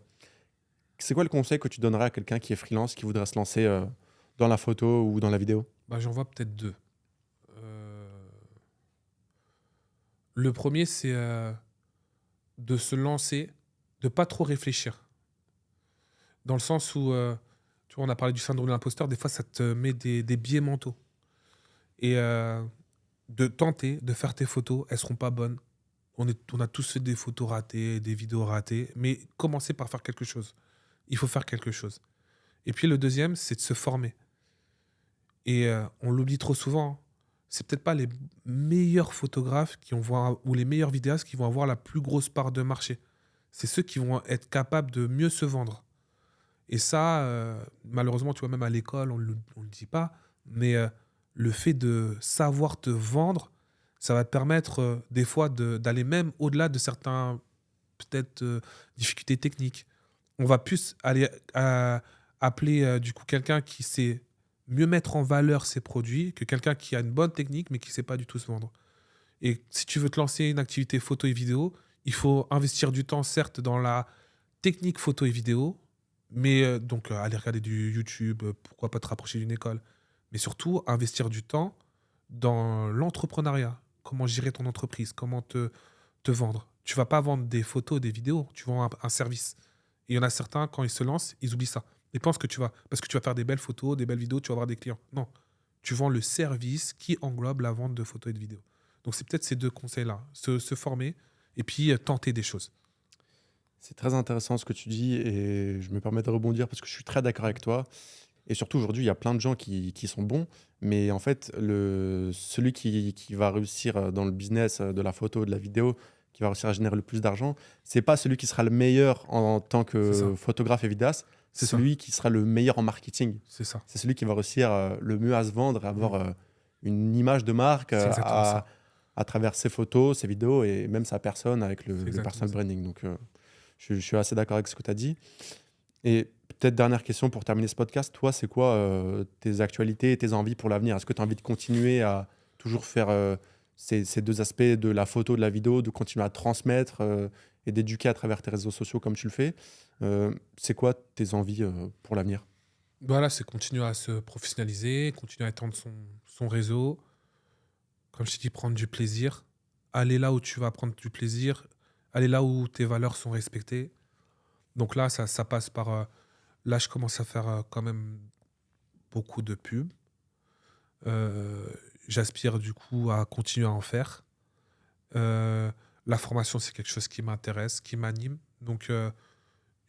C'est quoi le conseil que tu donnerais à quelqu'un qui est freelance, qui voudrait se lancer dans la photo ou dans la vidéo? Bah, j'en vois peut-être deux. Euh, Le premier, c'est de se lancer, de pas trop réfléchir. Dans le sens où Tu vois, on a parlé du syndrome de l'imposteur. Des fois, ça te met des biais mentaux. Et de tenter de faire tes photos, elles seront pas bonnes. On a tous fait des photos ratées, des vidéos ratées, mais commencez par faire quelque chose. Il faut faire quelque chose. Et puis le deuxième, c'est de se former. Et on l'oublie trop souvent, hein. C'est peut-être pas les meilleurs photographes ou les meilleurs vidéastes qui vont avoir la plus grosse part de marché. C'est ceux qui vont être capables de mieux se vendre. Et ça, malheureusement, tu vois, même à l'école, on le dit pas, mais le fait de savoir te vendre, ça va te permettre des fois d'aller même au-delà de certains, peut-être, difficultés techniques. On va plus aller appeler du coup quelqu'un qui sait mieux mettre en valeur ses produits que quelqu'un qui a une bonne technique mais qui ne sait pas du tout se vendre. Et si tu veux te lancer une activité photo et vidéo, il faut investir du temps, certes, dans la technique photo et vidéo, mais donc aller regarder du YouTube, pourquoi pas te rapprocher d'une école, mais surtout investir du temps dans l'entrepreneuriat. Comment gérer ton entreprise, comment te vendre. Tu vas pas vendre des photos, des vidéos, tu vends un service. Et il y en a certains, quand ils se lancent, ils oublient ça. Ils pensent parce que tu vas faire des belles photos, des belles vidéos, tu vas avoir des clients. Non, tu vends le service qui englobe la vente de photos et de vidéos. Donc c'est peut-être ces deux conseils-là, se former et puis tenter des choses. C'est très intéressant ce que tu dis et je me permets de rebondir parce que je suis très d'accord avec toi. Et surtout, aujourd'hui, il y a plein de gens qui sont bons, mais en fait, celui qui va réussir dans le business de la photo, de la vidéo, qui va réussir à générer le plus d'argent, c'est pas celui qui sera le meilleur en tant C'est ça, que photographe et vidéaste, c'est c'est ça, celui qui sera le meilleur en marketing. c'est ça. C'est celui qui va réussir le mieux à se vendre, à avoir une image de marque C'est exactement ça. à travers ses photos, ses vidéos et même sa personne avec C'est le exactement personal ça. branding. Donc, je suis assez d'accord avec ce que tu as dit. Et peut-être dernière question pour terminer ce podcast, toi, c'est quoi tes actualités et tes envies pour l'avenir? Est-ce que tu as envie de continuer à toujours faire ces deux aspects de la photo, de la vidéo, de continuer à transmettre et d'éduquer à travers tes réseaux sociaux comme tu le fais? C'est quoi tes envies pour l'avenir? Voilà, c'est continuer à se professionnaliser, continuer à étendre son réseau. Comme je t'ai dit, prendre du plaisir. Aller là où tu vas prendre du plaisir. Aller là où tes valeurs sont respectées. Donc là, ça passe par... là, je commence à faire quand même beaucoup de pubs. Euh, J'aspire du coup à continuer à en faire. La formation, c'est quelque chose qui m'intéresse, qui m'anime. Donc,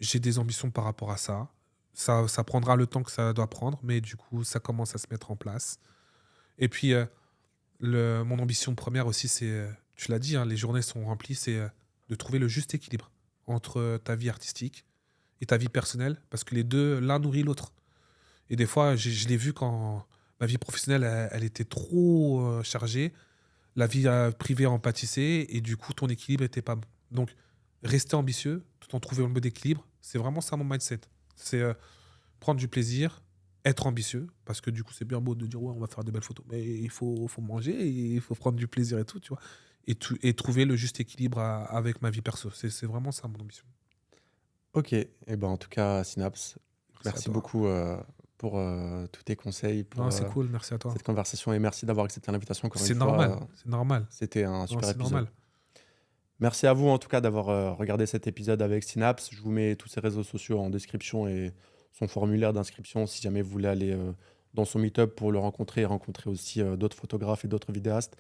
j'ai des ambitions par rapport à ça. Ça prendra le temps que ça doit prendre, mais du coup, ça commence à se mettre en place. Et puis, mon ambition première aussi, c'est, tu l'as dit, hein, les journées sont remplies, c'est de trouver le juste équilibre entre ta vie artistique et ta vie personnelle, parce que les deux, l'un nourrit l'autre. Et des fois, je l'ai vu quand ma vie professionnelle, elle était trop chargée, la vie privée en pâtissait, et du coup, ton équilibre n'était pas bon. Donc, rester ambitieux, tout en trouvant le bon équilibre, c'est vraiment ça mon mindset. C'est prendre du plaisir, être ambitieux, parce que du coup, c'est bien beau de dire, ouais, on va faire de belles photos, mais faut manger, et il faut prendre du plaisir et tout, tu vois. Et trouver le juste équilibre avec ma vie perso. C'est vraiment ça mon ambition. Ok, et ben en tout cas, Synapse, Merci à merci toi. beaucoup pour tous tes conseils, Non, pour c'est cool, merci à toi. cette conversation et merci d'avoir accepté l'invitation encore une C'est fois. normal, c'est normal. C'était un Non, super c'est épisode. normal. Merci à vous en tout cas d'avoir regardé cet épisode avec Synapse. Je vous mets tous ses réseaux sociaux en description et son formulaire d'inscription si jamais vous voulez aller dans son meet-up pour le rencontrer et rencontrer aussi d'autres photographes et d'autres vidéastes.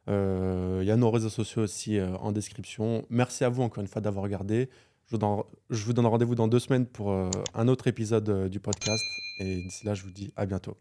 Il y a nos réseaux sociaux aussi en description. Merci à vous encore une fois d'avoir regardé. Je vous donne rendez-vous dans 2 semaines pour un autre épisode du podcast. Et d'ici là, je vous dis à bientôt.